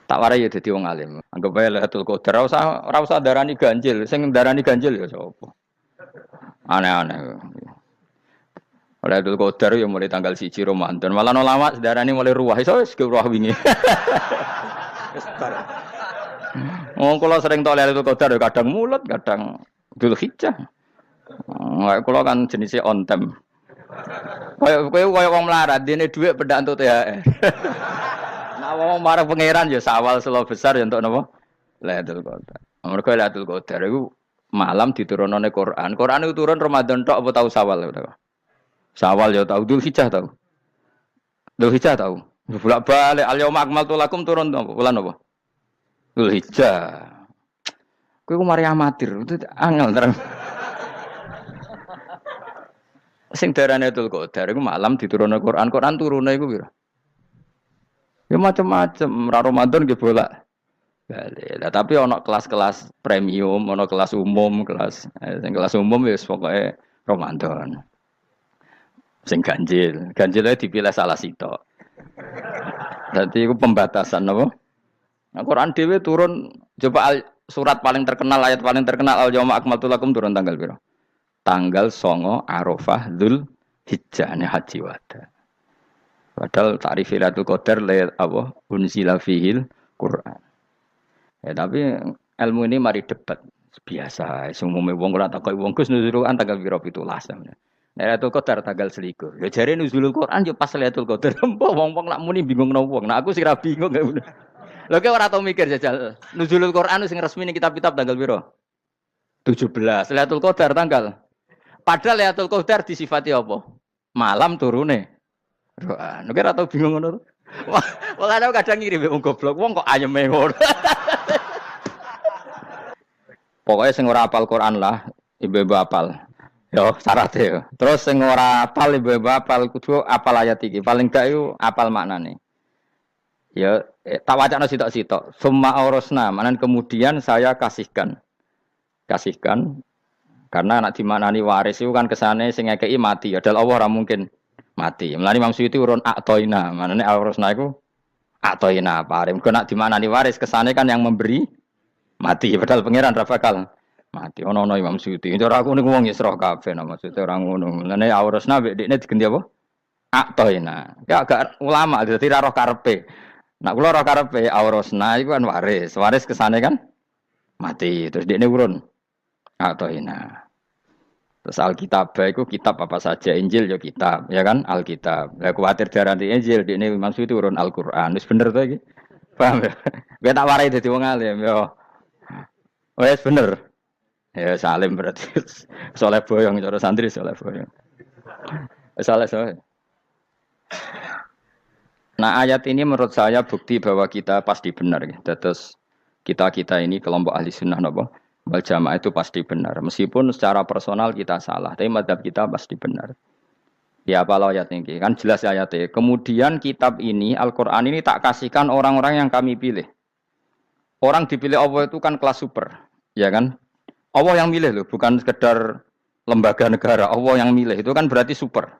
Tak warai ya dadi wong alim. Anggap bae Lailatul Qadar ora usah darani ganjil, sing darani ganjil ya sapa. Aneh-aneh. Lailatul Qadar ya mulai tanggal 1 Ramadan. Malah ulama sedarani mulai ruwah iso wis ke ruwah wingi. Wis bar. Oh, kula sering tok Lailatul Qadar ya kadang mulut, kadang Dzulhijjah. Kula kan jenisnya on time. Kowe wong melarat, dene dhuwit pedak entuk THR. Nah, wong marang pangeran ya sawal selo besar ya entuk napa? Lailatul Qadar. Mergo Lailatul Qadar iku malam diturunane Quran. Quran itu turun Ramadan tok apa tau Sawal ya? Sawal ya tau, Dzulhijjah tau. Dzulhijjah tau. Bolak-balik al-yauma akmaltu lakum turun apa? Bulan apa? Dzulhijjah. Kowe ku mari amatir, itu angel terang. Sing darane Lailatul Qadar iku malam diturunane Quran. Quran turune iku piro? Ya macam-macam, ra Ramadan nggih bolak. Lah tapi ana kelas-kelas premium, ana kelas umum, sing kelas umum wis pokoke Ramadan. Sing ganjil, ganjilnya dipilih salah sitok. Jadi itu pembatasan apa? Nah, Quran dhewe turun coba surat paling terkenal ayat paling terkenal al yauma akmaltu lakum turun tanggal piro? Tanggal 9 Arafah Dzulhijjah ne haji wada. Padahal ta'rif Lailatul Qadar apa unzila fihil Quran. Ya tapi ilmu ini mari debat biasa. Semua wong ora takoki wong Gus nuzul Quran tanggal piro 17. Lailatul Qadar tanggal 21. Ya jare nuzulul Quran yo pas Lailatul Qadar. Mbok wong-wong nak muni bingung nopo wong. Nah aku sih ra bingung. Lho kowe ora tau mikir jajal. Nuzulul Quran sing resmi ning kitab-kitab tanggal piro? 17. Lailatul Qadar tanggal. Padahal Lailatul Qadar disifati apa? Malam turune. Quran. Kowe ora tau bingung ngono. Wong kadang ngirim wong goblok. Wong kok ayeme ngono. Pokoknya sing ora hafal Quran lah, ibu-ibu hafal. Yo syaratnya. Terus sing ora hafal ibu-ibu hafal kudu hafal ayat iki. Paling gak yo hafal maknane. Ya tak wacana sitok-sitok. Summa aurasna, manan kemudian saya kasihkan. Kasihkan karena anak dimanani waris itu kan kesane sing ngekeki mati. Adalah Allah ora mungkin mati. Mulane Imam Suyuti urun atoina. Manane aurasna iku atoina paring. Kok nak dimanani waris kesane kan yang memberi mati. Padahal pangeran ra bakal mati. Ono Imam Suyuti. Cara aku niku wong Isra kabeh maksudnya ora ngono. Mulane aurasna mek dekne diganti apa? Atoina. Ya agak ulama dadi ra roh karepe. Nak kula ora karepe aurasna iku kan waris. Waris kesane kan mati. Terus dekne urun atoina. Terus Alkitab itu kitab apa saja, Injil ya kitab, ya kan Alkitab. Lah kuwatir diarani Injil, dene maksud itu urun Al-Qur'an. Wis bener to iki? Paham ya? Kowe tak warai dadi wong alim ya. Wis bener. Ya salim berarti. Soleh boyong cara santri soleh boyong. Saleh. Nah, ayat ini menurut saya bukti bahwa kita pasti benar ya. Terus kita ini kelompok ahli sunnah napa? Wal jamaah itu pasti benar. Meskipun secara personal kita salah, tapi mazhab kita pasti benar. Ya apa ayat ini? Kan jelas ayatnya. Kemudian kitab ini, Al-Quran ini tak kasihkan orang-orang yang kami pilih. Orang dipilih Allah itu kan kelas super. Ya kan? Allah yang milih loh, bukan sekedar lembaga negara. Allah yang milih, itu kan berarti super.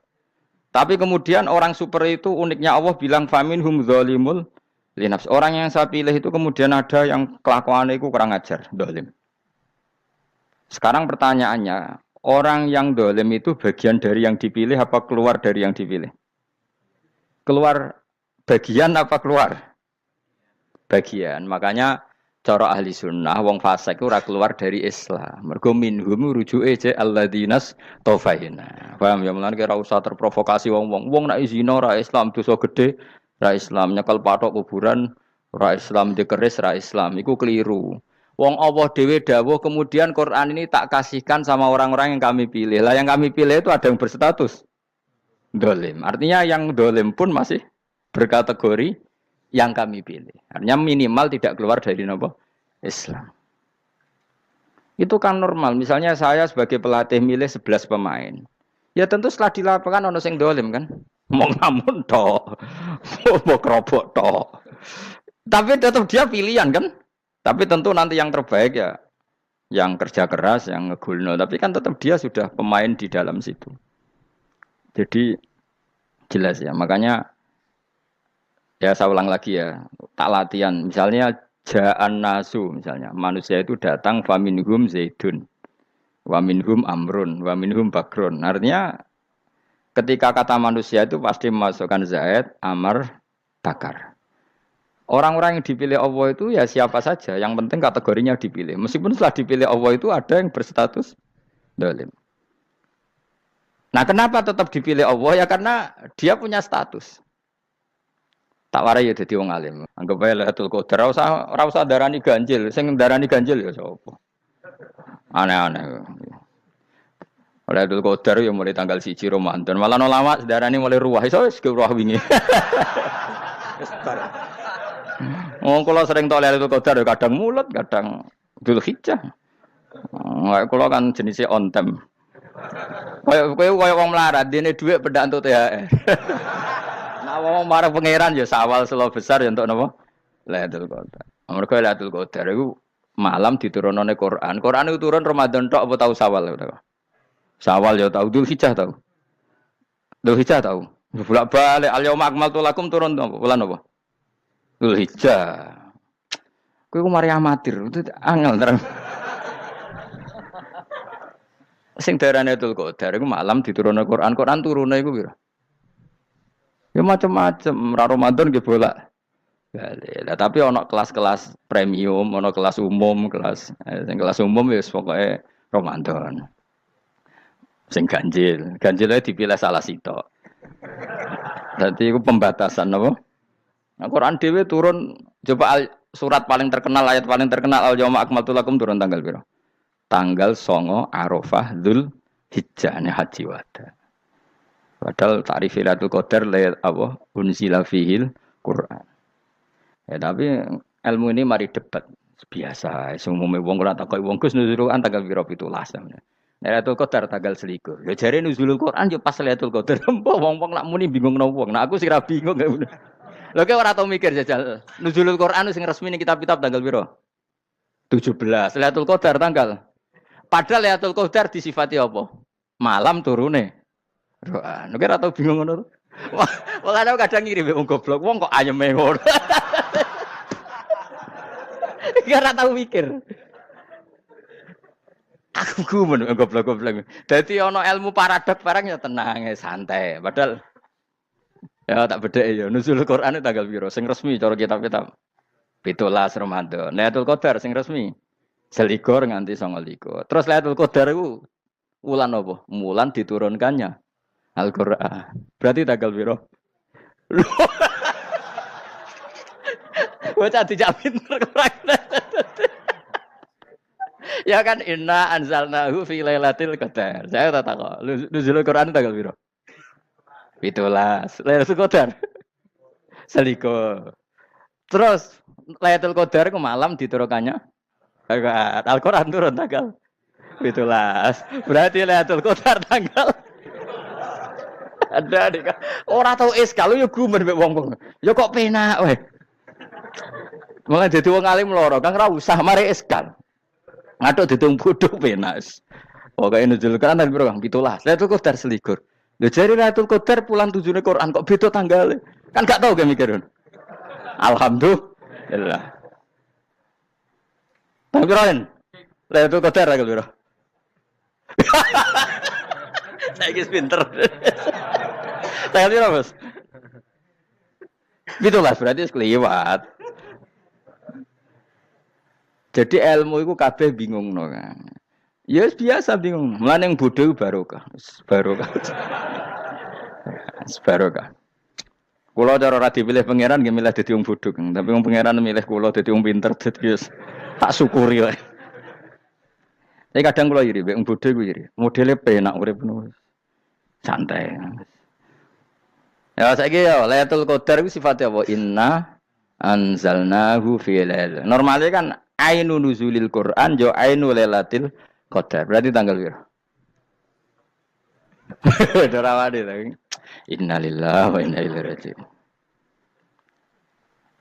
Tapi kemudian orang super itu uniknya Allah bilang faminhum zalimul linafs. Orang yang saya pilih itu kemudian ada yang kelakuannya itu kurang ajar, zalim. Sekarang pertanyaannya, orang yang dolim itu bagian dari yang dipilih apa keluar dari yang dipilih? Keluar bagian apa keluar? Bagian. Makanya cara ahli sunnah, wong fasik itu keluar dari Islam. Mergo minhum rujuke je alladinas tofaina. Paham ya? Mulane kira usah terprovokasi wong-wong. Wong nak zina ra Islam dosa gede, ra Islam nyekel patok kuburan, ra Islam dikeris ra Islam. Iku keliru. Wong Allah dhewe dawuh kemudian Quran ini tak kasihkan sama orang-orang yang kami pilih. Lah yang kami pilih itu ada yang berstatus dolim. Artinya yang dolim pun masih berkategori yang kami pilih. Artinya minimal tidak keluar dari nopo Islam. Itu kan normal. Misalnya saya sebagai pelatih milih 11 pemain. Ya tentu setelah di lapangan ono sing dolim kan. Mau ngamun tok. Mau kerobok tok. Tapi tetap dia pilihan kan. Tapi tentu nanti yang terbaik ya yang kerja keras, yang ngegulno. Tapi kan tetap dia sudah pemain di dalam situ. Jadi jelas ya. Makanya Ya saya ulang lagi ya, tak latihan. Misalnya ja'an nasu misalnya, manusia itu datang faminhum zaidun, waminhum amrun, waminhum bakrun. Artinya ketika kata manusia itu pasti memasukkan zaid, amr, bakar. Orang-orang yang dipilih Allah itu ya siapa saja, yang penting kategorinya dipilih. Meskipun setelah dipilih Allah itu ada yang berstatus dolim. Nah kenapa tetap dipilih Allah? Ya karena dia punya status. Tak warai ya dadi wong alim. Anggap ae Lailatul Qadar ora usah darani ganjil. Sing darani ganjil ya sapa? Aneh-aneh. Lailatul Qadar ya mulai tanggal 1 Ramadan. Malah ulama darani mulai ruwah. Iso wis ruwah wingi. Wong kula sering tok Lailatul Qadar ya kadang mulut, kadang Dzulhijjah. Kula kan jenisnya on time. Kaya wong melarat, dene dhuwit pendak entuk THR. Nah, wong marang pangeran ya sawal selo besar ya untuk napa? Lailatul Qadar. Mergo Lailatul Qadar iku malam diturunane Quran. Quran itu turun Ramadan tok apa tau Sawal ya? Sawal ya tau, Dzulhijjah tau. Dzulhijjah tau. Bolak-balik al-yauma akmaltu lakum turun apa? Bulan apa? Dzulhijjah. Kowe ku mari amatir, itu angel terang. Sing darane Lailatul Qadar iku malam diturunane Quran. Quran turune iku pira? Ya macam-macam, Ramadan nggih bolak. Lah tapi ono kelas-kelas premium, ono kelas umum, sing kelas umum wis pokoke Ramadan. Sing ganjil, ganjile dipilih salah sitok. Dadi iku pembatasan apa? Nah, Quran dhewe turun coba surat paling terkenal, ayat paling terkenal al-yauma akmaltu lakum turun tanggal piro? Tanggal 9 Arafah Dzulhijjah haji wada. Padahal ta'rif Lailatul Qadar apa unzila fihil Quran. Ya tapi ilmu ini mari debat biasa. Umumnya wong ora takoki wong Gus nuzul Quran tanggal piro 17. Lailatul Qadar tanggal 21. Ya jare nuzulul Quran yo pas Lailatul Qadar. Mbok wong-wong nak muni bingung wong. Nah aku sing ra bingung. Lho kok ora tau mikir jajal. Nuzulul Quran sing resmi ning kitab-kitab tanggal piro? 17. Lailatul Qadar tanggal. Padahal Lailatul Qadar disifati apa? Malam turune. Doa, nek ora tau bingung ngono. Wong kadang ngirim wong goblok, wong kok ayeme ngono. Ora tau mikir. Aku gumun goblok-goblok. Dadi ana ilmu paradok barang ya tenang, ya santai. Padahal ya tak bedhek ya nuzul Quran tanggal piro sing resmi cara kitab-kitab. 17 Ramadan. Lailatul Qadar sing resmi 21 nganti 29. Terus Lailatul Qadar iku wulan apa? Wulan diturunkannya Al-Qur'an. Berarti tanggal piro? Bocah dijak pinter kurang. Ya kan inna anzalnahu fi lailatul qadar. Saya tak tahu. Nuzul Quran tanggal piro? 17. Lailatul Qadar. Seliko. Terus Lailatul Qadar ke malam diturunkannya Al-Qur'an turun tanggal 17. Berarti Lailatul Qadar tanggal ada nek ora tau kalau yo gumen mek wong-wong. Ya kok penak wae. Mulai dadi wong alim loro, Kang ora usah mari eskal. Ngatuk ditung bodho penak. Pokoke nuzul Quran tanggal piro Kang? 17. Lailatul Qadar selikur. Lho jare Lailatul Qadar bulan 7 Quran kok beda tanggale. Kan gak tau ge mikir. Alhamdulillah. Tanggal piro Lailatul Qadar tanggal piro? Saya pinter. Tanggal piro, Bos? 17 berarti kelewat. Jadi ilmu itu kabeh bingung no kan. Ya biasa bingung. Mulane yang bodoh barokah. Barokah. Barokah. Kula cara ora dipilih pangeran nggih milih dadi wong bodoh, tapi wong pangeran milih kula dadi wong pinter dadi tak syukuri wae. Tapi kadang kula iri, wong bodoh iku iri. Modele penak urip ngono. Santai. Ya saiki ya Lailatul Qadar iku sifate apa? Inna anzalnahu fi lailatul. Normale kan ainu nuzulil Quran yo ainu lailatul qadar. Berarti tanggal piro? Dorawade ta. Innalillahi wa inna ilaihi raji'un.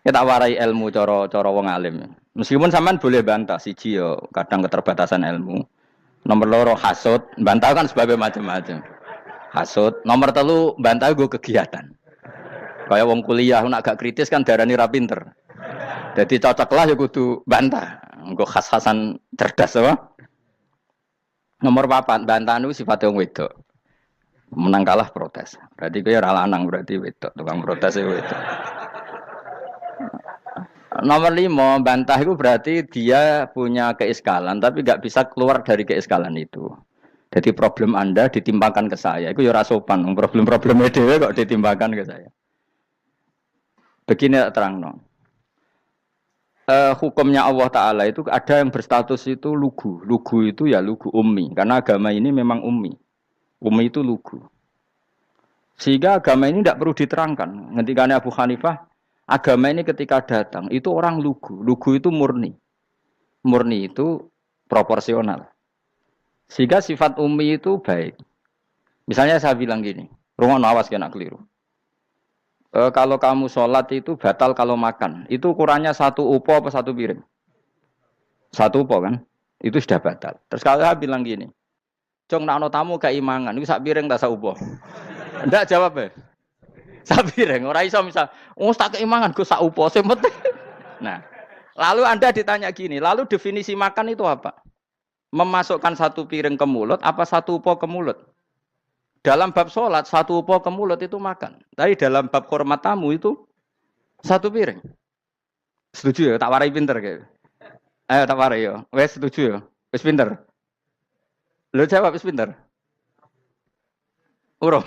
Kita warai ilmu cara wong alim. Meskipun sampean boleh bantah siji yo kadang keterbatasan ilmu. Nomor loro hasud, bantah kan sebabnya macam-macam. Hasud, nomor 3 bantah gue kegiatan. Kayak wong kuliah nak gak kritis kan darani ra pinter. Jadi cocoklah ya kudu bantah. Engko khas-khasan cerdas apa? Nomor 4, bantahan itu sifatnya wong wedok. Menang kalah protes. Berarti kowe ora lanang berarti wedok, tukang protes itu wedok. Nomor 5, bantah itu berarti dia punya keiskalan tapi gak bisa keluar dari keiskalan itu. Jadi problem Anda ditimpakan ke saya, itu ya ora sopan. Problem-problemnya dhewe kok ditimpakan ke saya. Begini terang no. Hukumnya Allah Ta'ala itu ada yang berstatus itu lugu. Lugu itu ya lugu ummi. Karena agama ini memang ummi. Ummi itu lugu. Sehingga agama ini tidak perlu diterangkan. Ngendikane Abu Hanifah, agama ini ketika datang, itu orang lugu. Lugu itu murni. Murni itu proporsional. Sehingga sifat ummi itu baik. Misalnya saya bilang gini, rungono awas kena keliru. Kalau kamu sholat itu batal kalau makan. Itu ukurannya 1 upo apa 1 piring? 1 upo kan? Itu sudah batal. Terus kalau saya bilang gini, Jong nak ono tamu gak imangan, itu 1 piring tak 1 upo. Ndak jawab ya? 1 piring. Ora iso misal, tak keimangan gue 1 upo. Nah, lalu Anda ditanya gini, lalu definisi makan itu apa? Memasukkan 1 piring ke mulut, apa 1 upo ke mulut? Dalam bab sholat, 1 upo ke mulut itu makan. Tapi dalam bab hormat tamu itu 1 piring. Setuju ya? Tak warai pinter kayak. Ayo tak warai ya. Wes setuju ya? Wes pinter. Lo jawab wes pinter. Urung.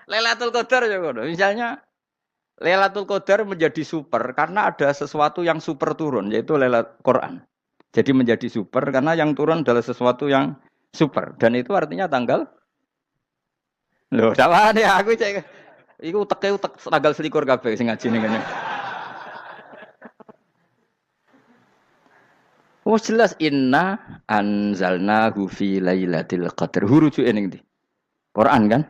Lailatul Qadar ya ngono. Misalnya Lailatul Qadar menjadi super karena ada sesuatu yang super turun, yaitu Lailatul Quran. Jadi menjadi super karena yang turun adalah sesuatu yang super, dan itu artinya tanggal. Loh, sawane aku cek. Iku utek tanggal 21 kabeh sing ngaji ning kene. Oh jelas inna anzalnahu fi lailatul qadar. Hurujuke ning ndi? Quran kan?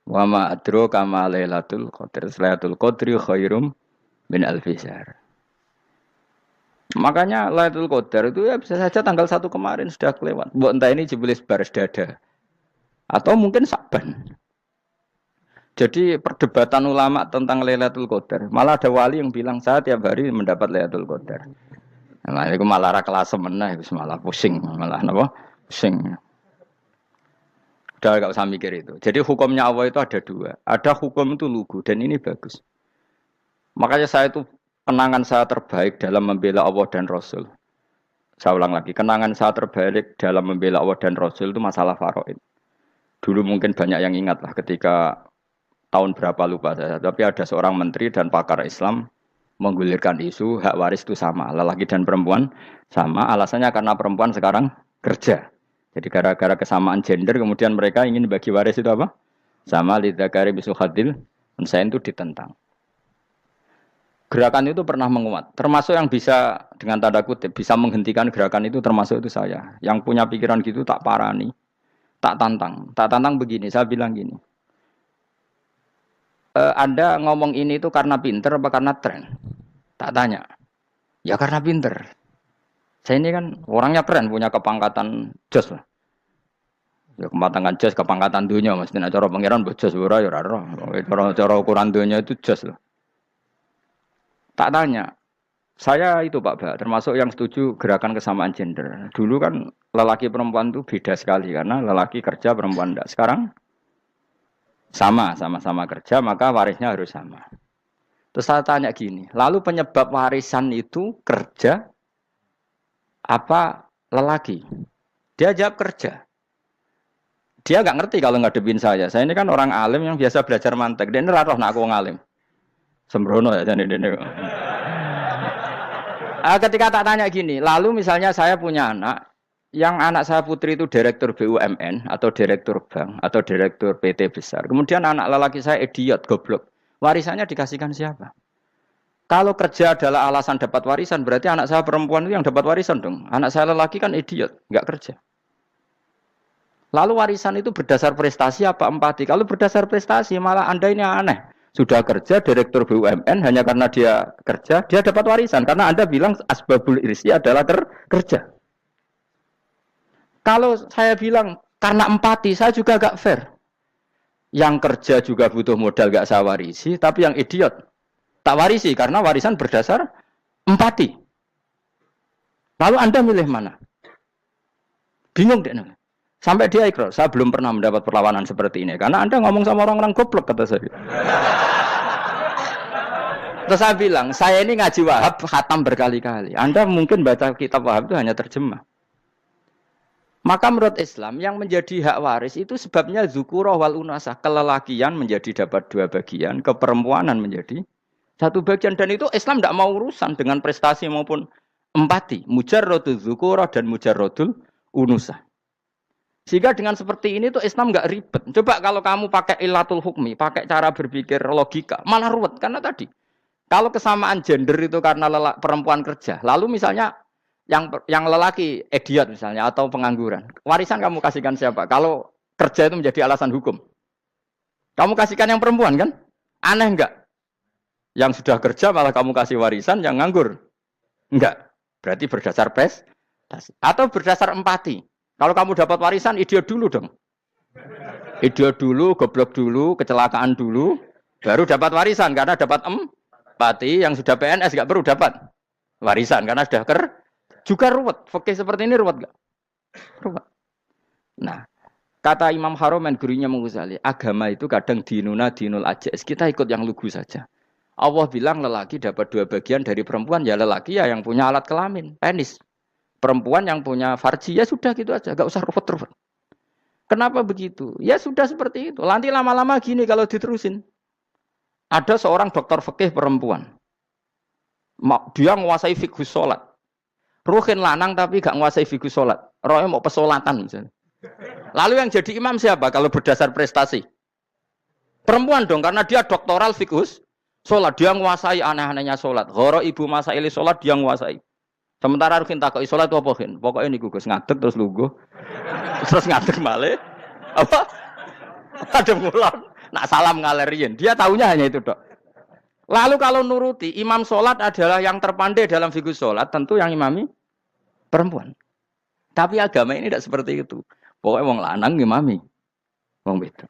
Wa ma adraka ma lailatul qadar. Lailatul qadri khairum min alfi syahr. Makanya Lailatul Qadar itu ya bisa saja tanggal 1 kemarin sudah kelewat. Mbok entah ini jebelis baris dada. Atau mungkin Saban. Jadi perdebatan ulama tentang Lailatul Qadar. Malah ada wali yang bilang saya tiap hari mendapat Lailatul Qadar. Nah, itu malah ra kelas meneh, malah pusing, malah napa? Pusing. Udah enggak usah mikir itu. Jadi hukumnya Allah itu ada 2. Ada hukum itu lugu dan ini bagus. Makanya saya itu kenangan saya terbaik dalam membela Allah dan Rasul. Saya ulang lagi, kenangan saya terbaik dalam membela Allah dan Rasul itu masalah faraid. Dulu mungkin banyak yang ingat lah ketika tahun berapa lupa saya. Tapi ada seorang menteri dan pakar Islam menggulirkan isu hak waris itu sama. Lelaki dan perempuan sama. Alasannya karena perempuan sekarang kerja. Jadi gara-gara kesamaan gender kemudian mereka ingin bagi waris itu apa? Sama lidzakari bisul hadil. Saya itu ditentang. Gerakan itu pernah menguat, termasuk yang bisa dengan tanda kutip bisa menghentikan gerakan itu termasuk itu saya. Yang punya pikiran gitu tak parani, tak tantang begini. Saya bilang gini, Anda ngomong ini itu karena pinter apa karena tren? Tak tanya, ya karena pinter. Saya ini kan orangnya keren, punya kepangkatan jos lah. Ya kepangkatan jos, kepangkatan dunia, mestinya cara pangeran bojos ora ya ora. Cara ukuran dunia itu jos lah. Tak tanya, saya itu Pak Ba, termasuk yang setuju gerakan kesamaan gender. Dulu kan lelaki perempuan itu beda sekali karena lelaki kerja perempuan tidak. Sekarang sama-sama kerja maka warisnya harus sama. Terus saya tanya gini, lalu penyebab warisan itu kerja apa lelaki? Dia jawab kerja. Dia nggak ngerti kalau ngadepin saya. Saya ini kan orang alim yang biasa belajar mantek. Dia ini roh nak aku ngalim. Sembrono ya jadi ini. Ketika tak tanya gini, lalu misalnya saya punya anak, yang anak saya putri itu direktur BUMN atau direktur bank atau direktur PT besar. Kemudian anak lelaki saya idiot, goblok. Warisannya dikasihkan siapa? Kalau kerja adalah alasan dapat warisan, berarti anak saya perempuan itu yang dapat warisan dong. Anak saya lelaki kan idiot, nggak kerja. Lalu warisan itu berdasar prestasi apa empati? Kalau berdasar prestasi malah Anda ini aneh. Sudah kerja direktur BUMN hanya karena dia kerja, dia dapat warisan. Karena Anda bilang asbabul irsi adalah kerja. Kalau saya bilang karena empati, saya juga agak fair. Yang kerja juga butuh modal gak saya warisi, tapi yang idiot tak warisi karena warisan berdasar empati. Lalu Anda milih mana? Bingung deh. Sampai dia ikrar, saya belum pernah mendapat perlawanan seperti ini. Karena Anda ngomong sama orang-orang goblok, kata saya. Terus saya bilang, saya ini ngaji Wahab, khatam berkali-kali. Anda mungkin baca kitab Wahab itu hanya terjemah. Maka menurut Islam, yang menjadi hak waris itu sebabnya zukurah wal unasah. Kelelakian menjadi dapat 2 bagian, keperempuanan menjadi 1 bagian. Dan itu Islam tidak mau urusan dengan prestasi maupun empati. Mujarrodul zukurah dan mujarrodul unusah. Sehingga dengan seperti ini tuh Islam nggak ribet. Coba kalau kamu pakai ilatul hukmi, pakai cara berpikir logika, malah ruwet. Karena tadi, kalau kesamaan gender itu karena perempuan kerja, lalu misalnya yang lelaki idiot misalnya atau pengangguran, warisan kamu kasihkan siapa? Kalau kerja itu menjadi alasan hukum, kamu kasihkan yang perempuan kan? Aneh enggak? Yang sudah kerja malah kamu kasih warisan yang nganggur? Enggak. Berarti berdasar prestasi atau berdasar empati. Kalau kamu dapat warisan, idiot dulu dong. Idiot dulu, goblok dulu, kecelakaan dulu, baru dapat warisan karena dapat empati. Yang sudah PNS enggak perlu dapat warisan karena sudah juga ruwet. Oke, seperti ini ruwet enggak? Ruwet. Nah, kata Imam Haromen, gurunya Imam Ghazali, agama itu kadang dinuna dinul ajais. Kita ikut yang lugu saja. Allah bilang lelaki dapat 2 bagian dari perempuan, ya lelaki ya yang punya alat kelamin, penis. Perempuan yang punya farji, ya sudah gitu aja, gak usah ruwet-ruwet. Kenapa begitu? Ya sudah seperti itu. Nanti lama-lama gini kalau diterusin. Ada seorang dokter fikih perempuan. Dia menguasai fikih sholat. Ruhin lanang tapi gak menguasai fikih sholat. Rohnya mau pesolatan misalnya. Lalu yang jadi imam siapa kalau berdasar prestasi? Perempuan dong, karena dia doktoral fikih sholat. Dia menguasai aneh-anehnya sholat. Ghoro ibu masaili sholat dia menguasai. Sementara Rukin takoi sholat itu apa Rukin? Pokoknya ini gugus ngadeg terus lugu, terus ngadeg malih, apa? Ada mulan, nak salam ngaleriin. Dia tahunya hanya itu dok. Lalu kalau nuruti imam sholat adalah yang terpandai dalam fikih sholat, tentu yang imami perempuan. Tapi agama ini tidak seperti itu. Pokoknya wong lanang imami, wong beda.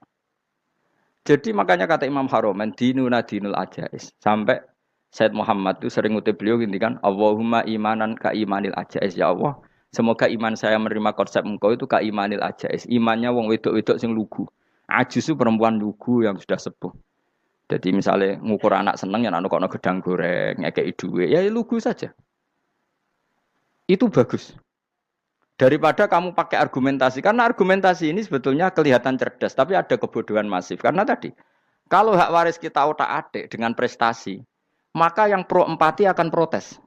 Jadi makanya kata Imam Haromen dinuna dinul ajais sampai Said Muhammad itu sering ngutip beliau gini kan, Allahumma imanan ka imanil ajais, ya Allah. Semoga iman saya menerima konsep engkau itu ka imanil ajais. Imannya wong wedok-wedok sing lugu. Ajus itu perempuan lugu yang sudah sepuh. Jadi misalnya ngukur anak seneng ya anak kono gedang goreng, ngekei duwe, ya lugu saja. Itu bagus. Daripada kamu pakai argumentasi, karena argumentasi ini sebetulnya kelihatan cerdas, tapi ada kebodohan masif. Karena tadi, kalau hak waris kita otak-atik dengan prestasi, maka yang pro empati akan protes.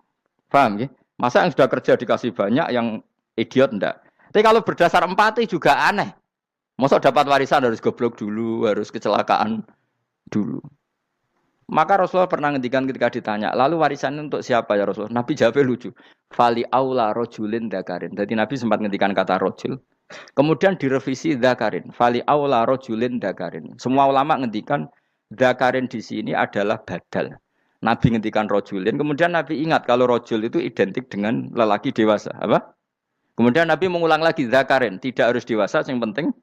Paham ya? Masa yang sudah kerja dikasih banyak, yang idiot enggak. Tapi kalau berdasar empati juga aneh. Masa dapat warisan harus goblok dulu, harus kecelakaan dulu. Maka Rasulullah pernah ngendikan ketika ditanya, lalu warisan untuk siapa ya Rasulullah? Nabi jawabnya lucu. Fali aula rojulin dakarin. Jadi Nabi sempat ngendikan kata rojul. Kemudian direvisi dakarin. Fali aula rojulin dakarin. Semua ulama ngendikan dakarin di sini adalah badal. Nabi ngendikan rojulin, kemudian Nabi ingat kalau rojul itu identik dengan lelaki dewasa, apa? Kemudian Nabi mengulang lagi zakarin, tidak harus dewasa, yang penting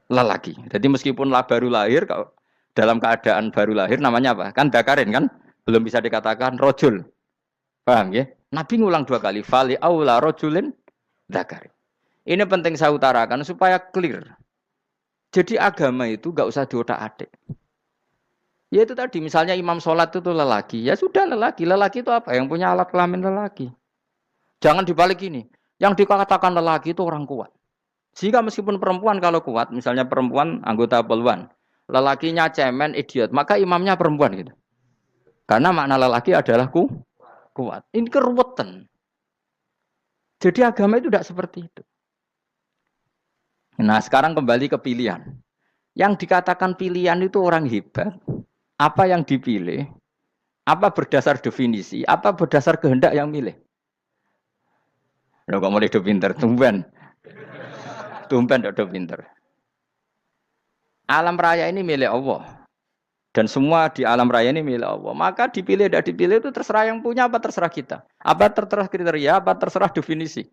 lelaki. Jadi meskipun baru lahir, kalau dalam keadaan baru lahir namanya apa? Kan zakarin kan, belum bisa dikatakan rojul. Paham ya? Nabi ngulang 2 kali, fali aula rojulin zakarin. Ini penting saya utarakan supaya clear. Jadi agama itu gak usah diotak-atik. Ya itu tadi, misalnya imam sholat itu lelaki. Ya sudah lelaki. Lelaki itu apa? Yang punya alat kelamin lelaki. Jangan dibalik ini. Yang dikatakan lelaki itu orang kuat. Sehingga meskipun perempuan kalau kuat, misalnya perempuan anggota poluan, lelakinya cemen, idiot, maka imamnya perempuan gitu. Karena makna lelaki adalah kuat. Ini keruwetan. Jadi agama itu tidak seperti itu. Nah sekarang kembali ke pilihan. Yang dikatakan pilihan itu orang hebat. Apa yang dipilih, apa berdasar definisi, apa berdasar kehendak yang milih. Loh kok mulai do pinter, tumben do pinter. Alam raya ini milik Allah. Dan semua di alam raya ini milik Allah. Maka dipilih tidak dipilih itu terserah yang punya, apa terserah kita. Apa terserah kriteria, apa terserah definisi.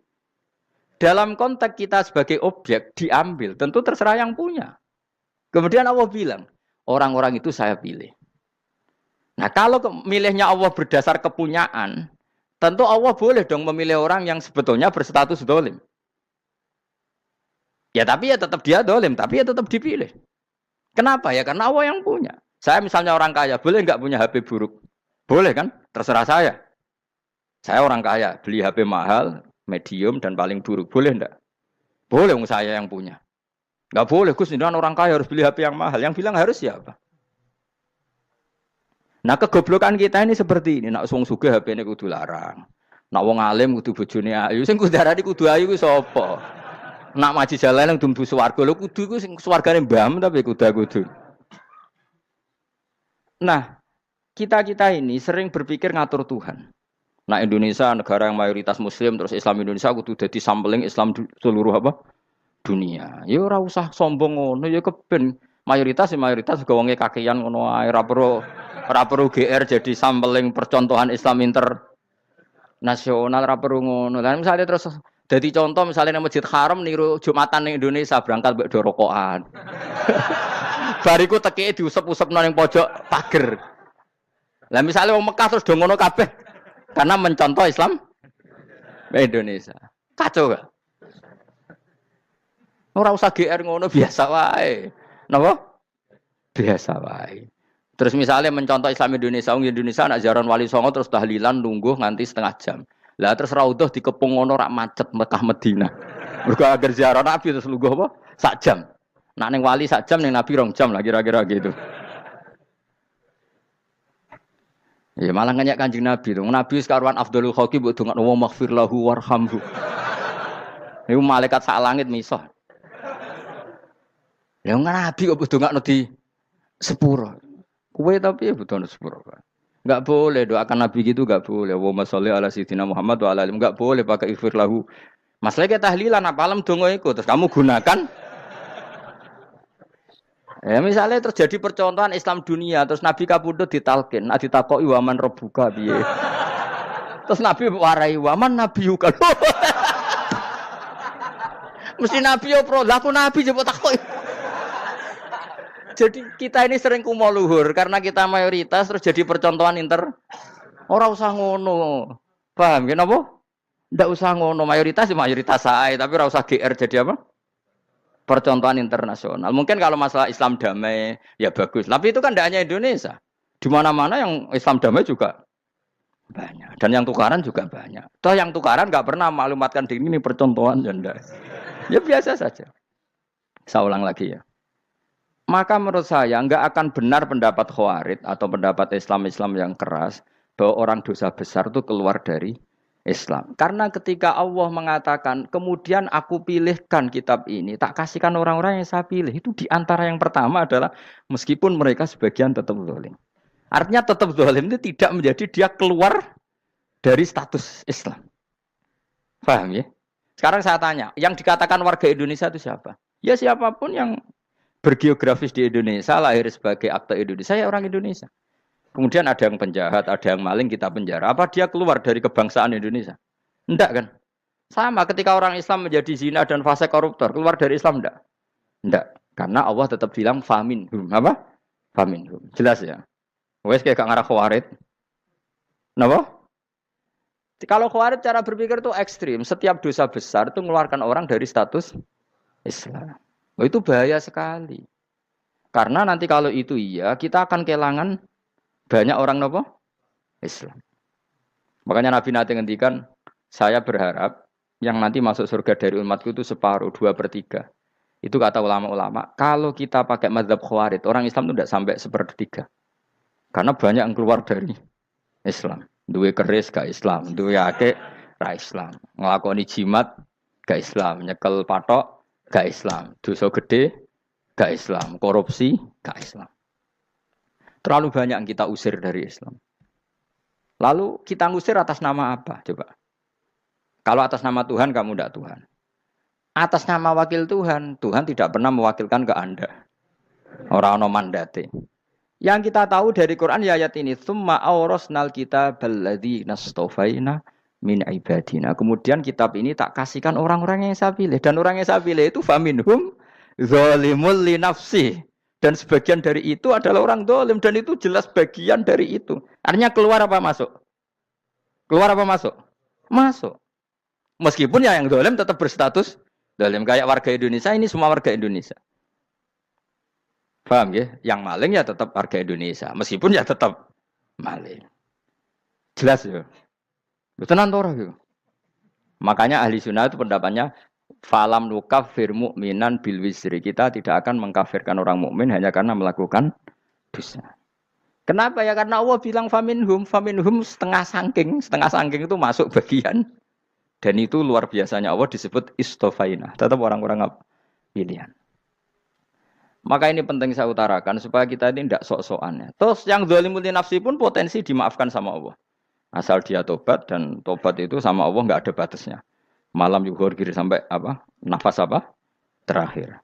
Dalam konteks kita sebagai objek diambil, tentu terserah yang punya. Kemudian Allah bilang, orang-orang itu saya pilih. Nah kalau milihnya Allah berdasar kepunyaan, tentu Allah boleh dong memilih orang yang sebetulnya berstatus dolim. Ya tapi ya tetap dia dolim, tapi ya tetap dipilih. Kenapa ya? Karena Allah yang punya. Saya misalnya orang kaya, boleh nggak punya HP buruk? Boleh kan? Terserah saya. Saya orang kaya, beli HP mahal, medium, dan paling buruk. Boleh enggak? Boleh, saya yang punya. Enggak boleh, Gus, ini orang kaya harus beli HP yang mahal. Yang bilang harus siapa? Nah, kegoblokan kita ini seperti ini. Nak wong sugih HP ini kudu larang. Nak wong alim kudu bojone ayu. Sing kudu darani kudu ayu ku sapa? Nak maji jalan yang dumbu swarga. Lho kudu ku sing swargane mbam tapi kudu. Nah, kita ini sering berpikir ngatur Tuhan. Nah, Indonesia negara yang mayoritas muslim terus Islam Indonesia kudu dadi sampling Islam seluruh apa? Dunia. Ya ora usah sombong ngono ya keben mayoritas juga wonge kakean ngono ae ora perlu GR jadi sampling percontohan Islam internasional ora perlu ngono. Lah misale terus dadi contoh misalnya nang Masjid Haram niru Jumatan ning Indonesia berangkat mbek do rokokan. Bariku tekike diusep-usep nang pojok pager. Lah misale wong Mekah terus do ngono kabeh. Karena mencontoh Islam Indonesia. Kacau gak? Ora usah GR ngono biasa wae. Napa? Biasa wae. Terus misalnya mencontoh Islam Indonesia, Indonesia nak ziarah Wali Songo terus tahlilan nunggu nganti setengah jam. Lah terus raudhah dikepung ngono rak macet Mekah Madinah. Mergo agar ziarah Nabi terus lungguh apa? Sak jam. Nak ning wali sak jam ning Nabi 2 jam lah kira-kira gitu. Ya malah nganyak Kanjeng Nabi. Nabi sekaruan Afdhalul Khalqi mbok dongakno wa maghfir lahu warhamhu. Niku malaikat sak langit misah. Ya Nabi kok mbok dongakno di sepuro. Kowe tapi ya butuh sepuro. Enggak boleh doakan Nabi gitu enggak boleh. Wa sholli ala sayyidina Muhammad wa ala alihi enggak boleh pakai ighfir lahu. Masalah kita tahlilan apa alam donga iku terus kamu gunakan. Ya misalnya terjadi percontohan Islam dunia terus Nabi kapundhut ditalkin, nak ditakoki waman rebuka piye. Terus Nabi warai waman nabiyuka. Mesti Nabi yo pro, lah aku Nabi coba takoki. Jadi kita ini sering kumo luhur karena kita mayoritas terus jadi percontohan ora usah ngono. Paham ya napa? Ndak usah ngono, mayoritas sae tapi ora usah GR jadi apa? Percontohan internasional. Mungkin kalau masalah Islam damai ya bagus. Tapi itu kan tidak hanya Indonesia. Di mana-mana yang Islam damai juga banyak. Dan yang tukaran juga banyak. Toh yang tukaran nggak pernah maklumatkan diri ini percontohan janda. Ya biasa saja. Saya ulang lagi ya. Maka menurut saya nggak akan benar pendapat Khawarij atau pendapat Islam yang keras bahwa orang dosa besar itu keluar dari Islam. Karena ketika Allah mengatakan, kemudian aku pilihkan kitab ini, tak kasihkan orang-orang yang saya pilih. Itu diantara yang pertama adalah, meskipun mereka sebagian tetap zalim. Artinya tetap zalim itu tidak menjadi dia keluar dari status Islam. Paham ya? Sekarang saya tanya, yang dikatakan warga Indonesia itu siapa? Ya siapapun yang bergeografis di Indonesia, lahir sebagai akte Indonesia, ya orang Indonesia. Kemudian ada yang penjahat, ada yang maling, kita penjara. Apa dia keluar dari kebangsaan Indonesia? Enggak kan? Sama ketika orang Islam menjadi zina dan fase koruptor, keluar dari Islam enggak? Enggak. Karena Allah tetap bilang faminhum. Apa? Faminhum. Jelas ya? Wes kayak gak ngarah Khawarij. Kenapa? Kalau Khawarij cara berpikir itu ekstrim. Setiap dosa besar itu mengeluarkan orang dari status Islam. Oh, itu bahaya sekali. Karena nanti kalau itu iya, kita akan kehilangan banyak orang nopo Islam. Makanya Nabi nanti ngendikan, saya berharap yang nanti masuk surga dari umatku itu separuh, 2/3. Itu kata ulama-ulama. Kalau kita pakai mazhab Khawarij, orang Islam itu tidak sampai 1/3. Karena banyak yang keluar dari Islam. Duwe keris gak Islam, duwe akeh ra Islam. Nglakoni jimat gak Islam, nyekel patok gak Islam, dosa gede gak Islam, korupsi gak Islam. Terlalu banyak yang kita usir dari Islam. Lalu kita ngusir atas nama apa? Coba. Kalau atas nama Tuhan, kamu tidak Tuhan. Atas nama wakil Tuhan, Tuhan tidak pernah mewakilkan ke Anda. Orang-orang mandate. Yang kita tahu dari Quran ya ayat ini, tsumma awrasnal kitabal ladzina astafaina min ibadina. Kemudian kitab ini tak kasihkan orang-orang yang saya pilih. Dan orang yang saya pilih itu faminhum zalimul li nafsi. Dan sebagian dari itu adalah orang dolim. Dan itu jelas bagian dari itu. Artinya keluar apa masuk? Keluar apa masuk? Masuk. Meskipun ya yang dolim tetap berstatus dolim. Kayak warga Indonesia, ini semua warga Indonesia. Paham ya? Yang maling ya tetap warga Indonesia. Meskipun ya tetap maling. Jelas ya. Tenan ora gitu. Makanya ahli sunnah itu pendapatnya falam nukafir mu'minan bil wisri. Kita tidak akan mengkafirkan orang mukmin hanya karena melakukan dosa. Kenapa ya? Karena Allah bilang faminhum setengah sangking itu masuk bagian. Dan itu luar biasanya Allah disebut istofaina. Tetap orang-orang pilihan. Maka ini penting saya utarakan supaya kita ini tidak sok-sokan. Terus yang zalimul nafsi pun potensi dimaafkan sama Allah. Asal dia tobat, dan tobat itu sama Allah nggak ada batasnya. Malam yuhur kiri sampai apa? Nafas apa? Terakhir.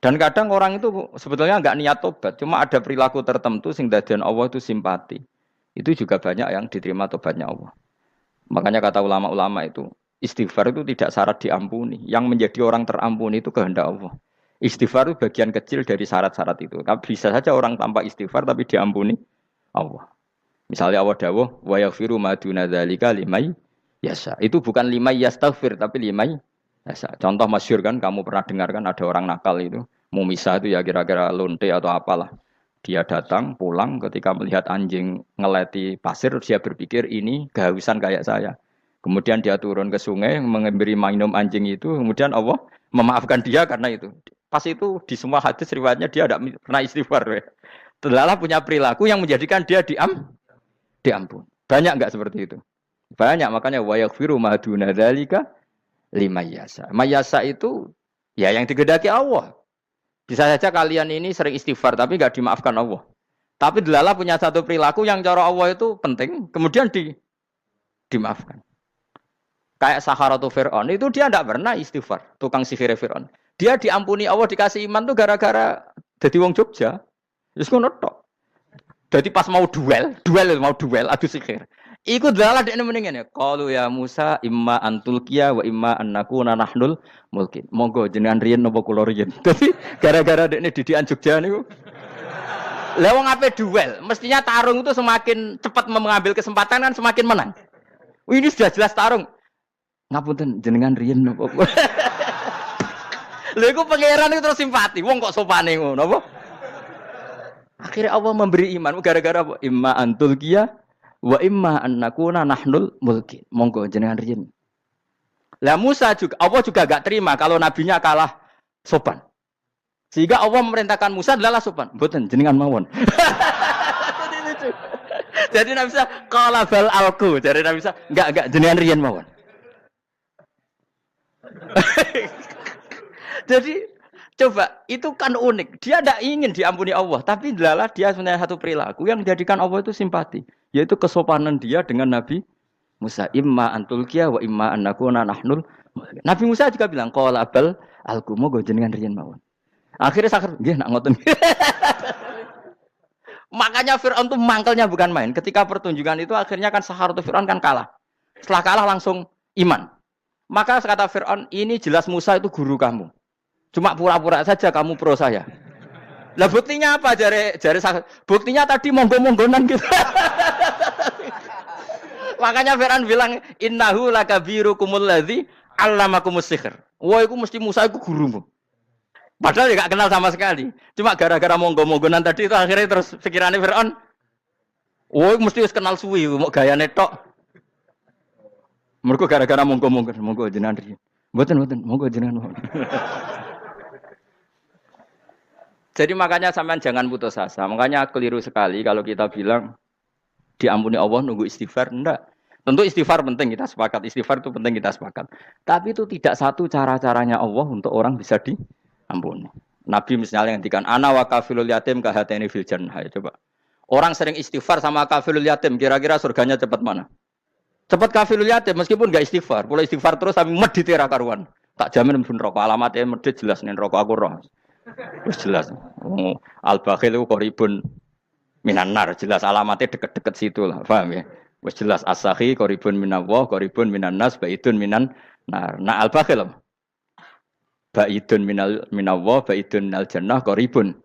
Dan kadang orang itu sebetulnya nggak niat tobat, cuma ada perilaku tertentu sehingga dadian Allah itu simpati. Itu juga banyak yang diterima tobatnya Allah. Makanya kata ulama-ulama itu, istighfar itu tidak syarat diampuni. Yang menjadi orang terampuni itu kehendak Allah. Istighfar itu bagian kecil dari syarat-syarat itu. Bisa saja orang tanpa istighfar tapi diampuni Allah. Misalnya Allah dawuh wa yaghfiru ma duna dzalika limay yasha. Itu bukan limay yastaghfir tapi limay yasha. Contoh masyhur kan kamu pernah dengar kan ada orang nakal itu, mau misah itu ya kira-kira lonte atau apalah. Dia datang pulang ketika melihat anjing ngeleti pasir dia berpikir ini kehausan kayak saya. Kemudian dia turun ke sungai memberi minum anjing itu, kemudian Allah memaafkan dia karena itu. Pas itu di semua hadis riwayatnya dia tidak pernah istighfar. Telah punya perilaku yang menjadikan dia diampun. Banyak enggak seperti itu? Banyak, makanya wa yaghfiru ma duna dzalika limayasa. Mayasa itu ya yang digedaki Allah. Bisa saja kalian ini sering istighfar tapi enggak dimaafkan Allah. Tapi delala punya satu perilaku yang cara Allah itu penting, kemudian dimaafkan. Kayak Saharatu Fir'aun itu dia tidak pernah istighfar, tukang sihir Fir'aun. Dia diampuni Allah dikasih iman tuh gara-gara jadi wong Jogja. Wis ngono tok. Jadi pas mau duel adu sihir. Iku dalah dekne mendingan ya. Qalu ya Musa imma antulqiya wa imma annakuna nahnul mulkin. Monggo jenengan riyen napa kula riyen. Dadi gara-gara dekne didikan Jogja niku. Lah wong ape duel, mestinya tarung itu semakin cepat mengambil kesempatan kan semakin menang. Ini sudah jelas tarung. Ngapunten jenengan riyen napa. Lha iku pangeran itu terus simpati. Wong kok sopane ngono apa? Akhirnya Allah memberi iman gara-gara apa? Imma antul kia wa imma annakuna nahnul mulkin. Monggo jenengan riyen. Lah Musa juga Allah juga enggak terima kalau nabinya kalah sopan. Sehingga Allah memerintahkan Musa adalah sopan. Mboten jenengan mawon. Jadi Nabi Musa qala bal alqu. Jadi Nabi Musa enggak jenengan riyen mawon. Jadi coba itu kan unik. Dia tidak ingin diampuni Allah, tapi adalah dia punya satu perilaku yang menjadikan Allah itu simpati, yaitu kesopanan dia dengan Nabi Musa. Imma antulqiya wa imma annakuna nahnul. Nabi Musa juga bilang qala bal alqu monggo jenengan riyen mawon. Akhirnya sakar nggih nak ngoten. Makanya Firaun itu mangkelnya bukan main. Ketika pertunjukan itu akhirnya kan Saharatu Firaun kan kalah. Setelah kalah langsung iman. Maka kata Firaun, ini jelas Musa itu guru kamu. Cuma pura-pura saja kamu pro saya. Lah buktinya apa? Jare buktinya tadi monggo-monggonan gitu. Makanya Firaun bilang innahu lakabirukumul ladzi 'allamakumus sihr. Wah, iku mesti Musa iku gurumu. Padahal enggak kenal sama sekali. Cuma gara-gara monggo-monggonan tadi itu akhirnya terus pikirannya Firaun. Wah, mesti wis kenal suwi mau gayane tok. Mergo gara-gara monggo-monggon, monggo jenengan riyen. Mboten, monggo jenengan. Jadi makanya sampean jangan putus asa. Makanya keliru sekali kalau kita bilang diampuni Allah nunggu istighfar. Enggak. Tentu istighfar penting, kita sepakat. Istighfar itu penting, kita sepakat. Tapi itu tidak satu cara-caranya Allah untuk orang bisa diampuni. Nabi misalnya ngendikan ana wa kafilul yatim kahateni fil jannah. Coba. Orang sering istighfar sama kafilul yatim, kira-kira surganya cepat mana? Cepat kafilul yatim meskipun enggak istighfar. Mulai istighfar terus tapi medhit ra karuan. Tak jamin pun rokok alamatnya medhit jelas nih rokok aku roh. Wis jelas. Al-bakhil itu qoribun minan nar, jelas alamatnya deket-deket situ lah, paham ya? Wis jelas as-sakhi qoribun minallah, qoribun minan nas, baidun minan nar. Nah al-bakhil baidun minallah, baidun minal jannah, qoribun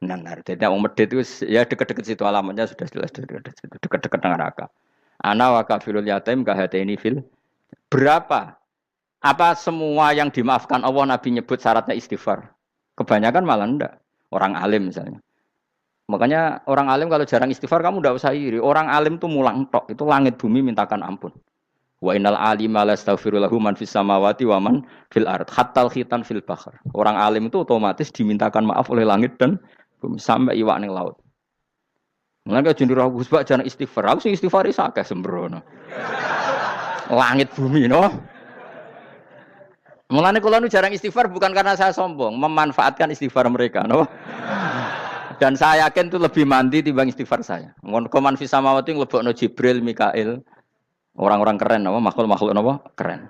Nanar. Jadi wong medit itu ya dekat-dekat situ alamatnya sudah jelas dekat-dekat dengan neraka. Ana wa kafilul yatim kahateni fil. Berapa? Apa semua yang dimaafkan Allah Nabi nyebut syaratnya istighfar? Kebanyakan malah enggak. Orang alim misalnya. Makanya orang alim kalau jarang istighfar kamu enggak usah iri. Orang alim tuh mulang tok, itu langit bumi mintakan ampun. Wa innal alima lastaghfiru lahu man fis samawati wa man fil ard hatta khitan fil bahr. Orang alim itu otomatis dimintakan maaf oleh langit dan bumi sampai iwak ning laut. Mulane jenenge Gus Bak jarang istighfar. Aku sing istighfar is akeh sembrono. Langit bumi no. Mulane kula nu jarang istighfar bukan karena saya sombong, memanfaatkan istighfar mereka, no? Dan saya yakin itu lebih mandi timbang istighfar saya. Ngon koman fi samawati nglebokno Jibril, Mikail, orang-orang keren apa makhluk-makhluk apa keren.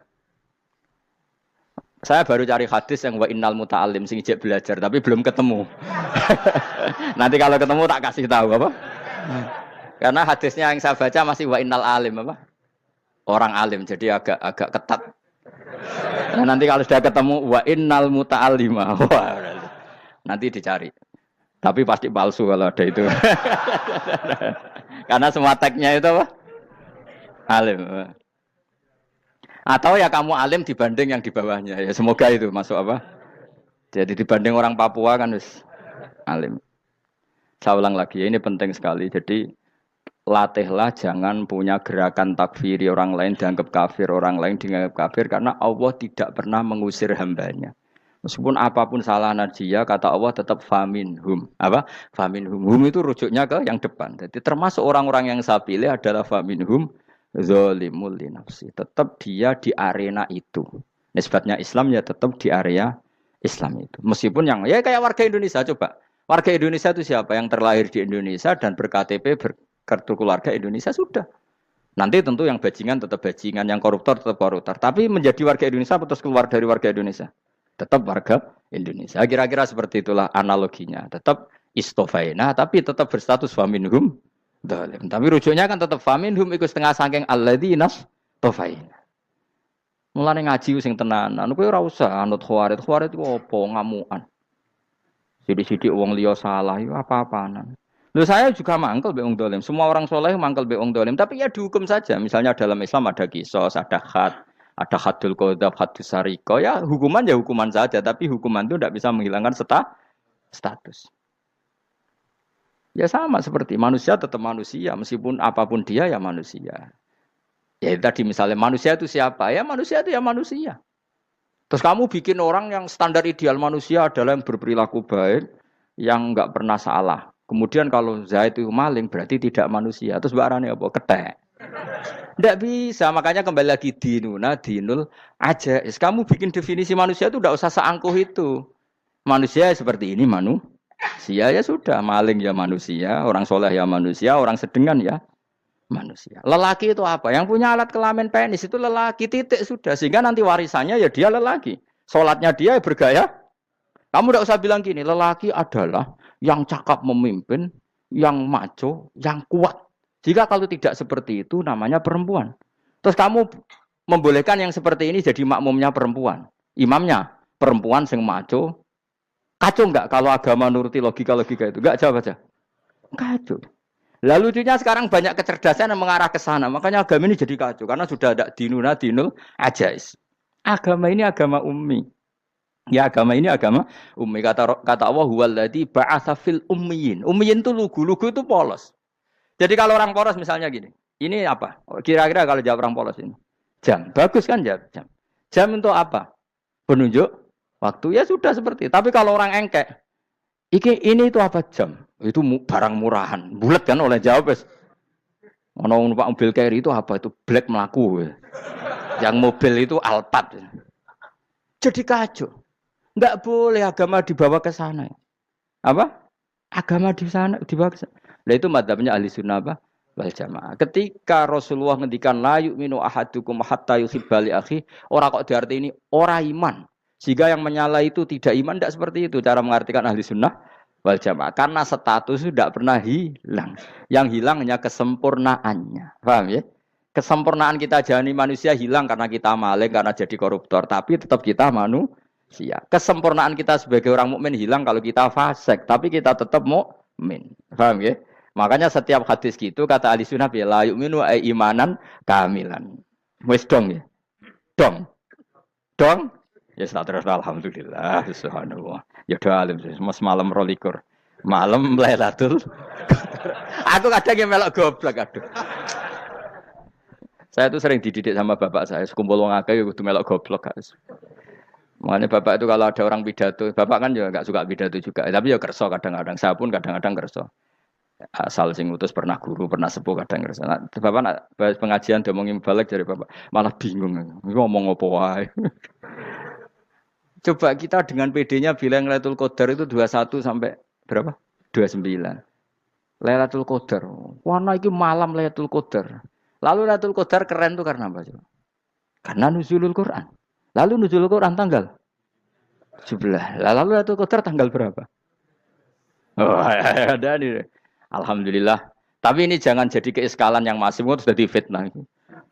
Saya baru cari hadis yang wa innal muta'allim sing ijek belajar tapi belum ketemu. Nanti kalau ketemu tak kasih tahu apa? Karena hadisnya yang saya baca masih wa innal alim apa? Orang alim jadi agak ketat. Nah, nanti kalau sudah ketemu wa innal muta'allima. Nanti dicari. Tapi pasti palsu kalau ada itu. Karena semua tagnya itu apa? Alim. Atau ya kamu alim dibanding yang di bawahnya. Ya semoga itu masuk apa? Jadi dibanding orang Papua kan wis alim. Saya ulang lagi, ini penting sekali. Jadi latihlah jangan punya gerakan takfiri orang lain dianggap kafir, orang lain dianggap kafir karena Allah tidak pernah mengusir hambanya. Meskipun apapun salah najiyah kata Allah tetap faminhum. Apa? Faminhum. Hum itu rujuknya ke yang depan. Jadi termasuk orang-orang yang saya pilih adalah faminhum zalimul li nafsi. Tetap dia di arena itu. Nisbatnya Islam ya tetap di area Islam itu. Meskipun yang ya kayak warga Indonesia coba. Warga Indonesia itu siapa? Yang terlahir di Indonesia dan berKTP kartu keluarga Indonesia sudah. Nanti tentu yang bajingan tetap bajingan, yang koruptor tetap koruptor. Tapi menjadi warga Indonesia atau keluar dari warga Indonesia? Tetap warga Indonesia. Kira-kira seperti itulah analoginya. Tetap istofaina, tapi tetap berstatus faminhum dhalim. Tapi rujuknya kan tetap faminhum ikut setengah saking alladzinas tofaina. Mulane ngaji sing tenanan. Kowe ora usah anut khawarit. Khawarit ku apa ngamukan. Sidik-sidik wong liya salah iku apa-apaan. Loh saya juga mangkel be wong dolim. Semua orang soleh mangkel be wong dolim. Tapi ya dihukum saja. Misalnya dalam Islam ada kisos, ada hadul qadzaf, hadus sariko. Ya hukuman saja. Tapi hukuman itu tidak bisa menghilangkan status. Ya sama seperti manusia tetap manusia. Meskipun apapun dia ya manusia. Ya tadi misalnya manusia itu siapa? Ya manusia itu ya manusia. Terus kamu bikin orang yang standar ideal manusia adalah yang berperilaku baik, yang enggak pernah salah. Kemudian kalau Zaid itu maling berarti tidak manusia. Terus barangnya apa? Ketek. Tidak bisa. Makanya kembali lagi dinul aja. Kamu bikin definisi manusia itu tidak usah seangkuh itu. Manusia seperti ini manusia ya sudah. Maling ya manusia, orang soleh ya manusia, orang sedengan ya manusia. Lelaki itu apa? Yang punya alat kelamin penis itu lelaki titik sudah. Sehingga nanti warisannya ya dia lelaki. Sholatnya dia ya bergaya. Kamu tidak usah bilang gini. Lelaki adalah yang cakap memimpin, yang maco, yang kuat. Jika kalau tidak seperti itu namanya perempuan. Terus kamu membolehkan yang seperti ini jadi makmumnya perempuan. Imamnya perempuan sing maco. Kacau enggak kalau agama nuruti logika-logika itu? Enggak jawab aja. Kacau. Lalu lucunya sekarang banyak kecerdasan yang mengarah ke sana. Makanya agama ini jadi kacau. Karena sudah ada dinul ajais. Agama ini agama ummi. Ya agama ini agama ummi. Kata Allah, huwaladzi ba'atsa fil ummiyin. Ummiyin itu lugu itu polos. Jadi kalau orang polos misalnya gini. Ini apa? Kira-kira kalau jawab orang polos ini. Jam. Bagus kan jam. Jam untuk apa? Penunjuk waktu. Ya sudah seperti itu. Tapi kalau orang engkek. Ini itu apa jam? Itu barang murahan. Bulat kan oleh jawab. Ono numpak mobil carry itu apa? Itu black melaku. Yang mobil itu Alphard. Jadi kacau. Enggak boleh agama dibawa ke sana. Apa? Agama di sana dibawa ke sana. Nah itu madzhabnya ahli sunnah apa? Wal jamaah. Ketika Rasulullah ngendikan la yu'minu ahadukum hatta yuhibba li akhi, ora kok diarti ini ora iman. Sehingga yang menyala itu tidak iman, tidak seperti itu cara mengartikan ahli sunnah wal jamaah. Karena status itu tidak pernah hilang. Yang hilang hanya kesempurnaannya. Paham ya? Kesempurnaan kita jadi manusia hilang karena kita maling, karena jadi koruptor. Tapi tetap kita manusia. Kesempurnaan kita sebagai orang mukmin hilang kalau kita fasik, tapi kita tetap mukmin. Paham ya? Makanya setiap hadis gitu kata ahli sunnah ya la yu'minu imanan kamilan. Wis dong ya. Dong. Dong. Ya terus alhamdulillah subhanallah. Ya doa alim semalam 22. Malam Lailatul. Aku kadang yang melok goblok aduh. Saya tuh sering dididik sama bapak saya, sekumpul wong akeh ya kudu melok goblok guys. Makanya bapak itu kalau ada orang pidato, bapak kan juga enggak suka pidato juga, tapi ya kerso kadang-kadang, saya pun kadang-kadang kerso. Asal sing utus pernah guru, pernah sepuh kadang kerso. Nah, bapak nak bahas pengajian diomongin balik dari bapak, malah bingung. Ngomong apa wae. Coba kita dengan PD-nya bilang Lailatul Qadar itu 21 sampai berapa? 29. Lailatul Qadar. Warna itu malam Lailatul Qadar. Lalu Lailatul Qadar keren tuh karena apa coba? Karena nuzulul Quran. Lalu nuzulul Quran tanggal 17. Lalu Lailatul Qadar tanggal berapa? Oh, ada nih. Alhamdulillah. Tapi ini jangan jadi keiskalan yang masif itu sudah difitnah.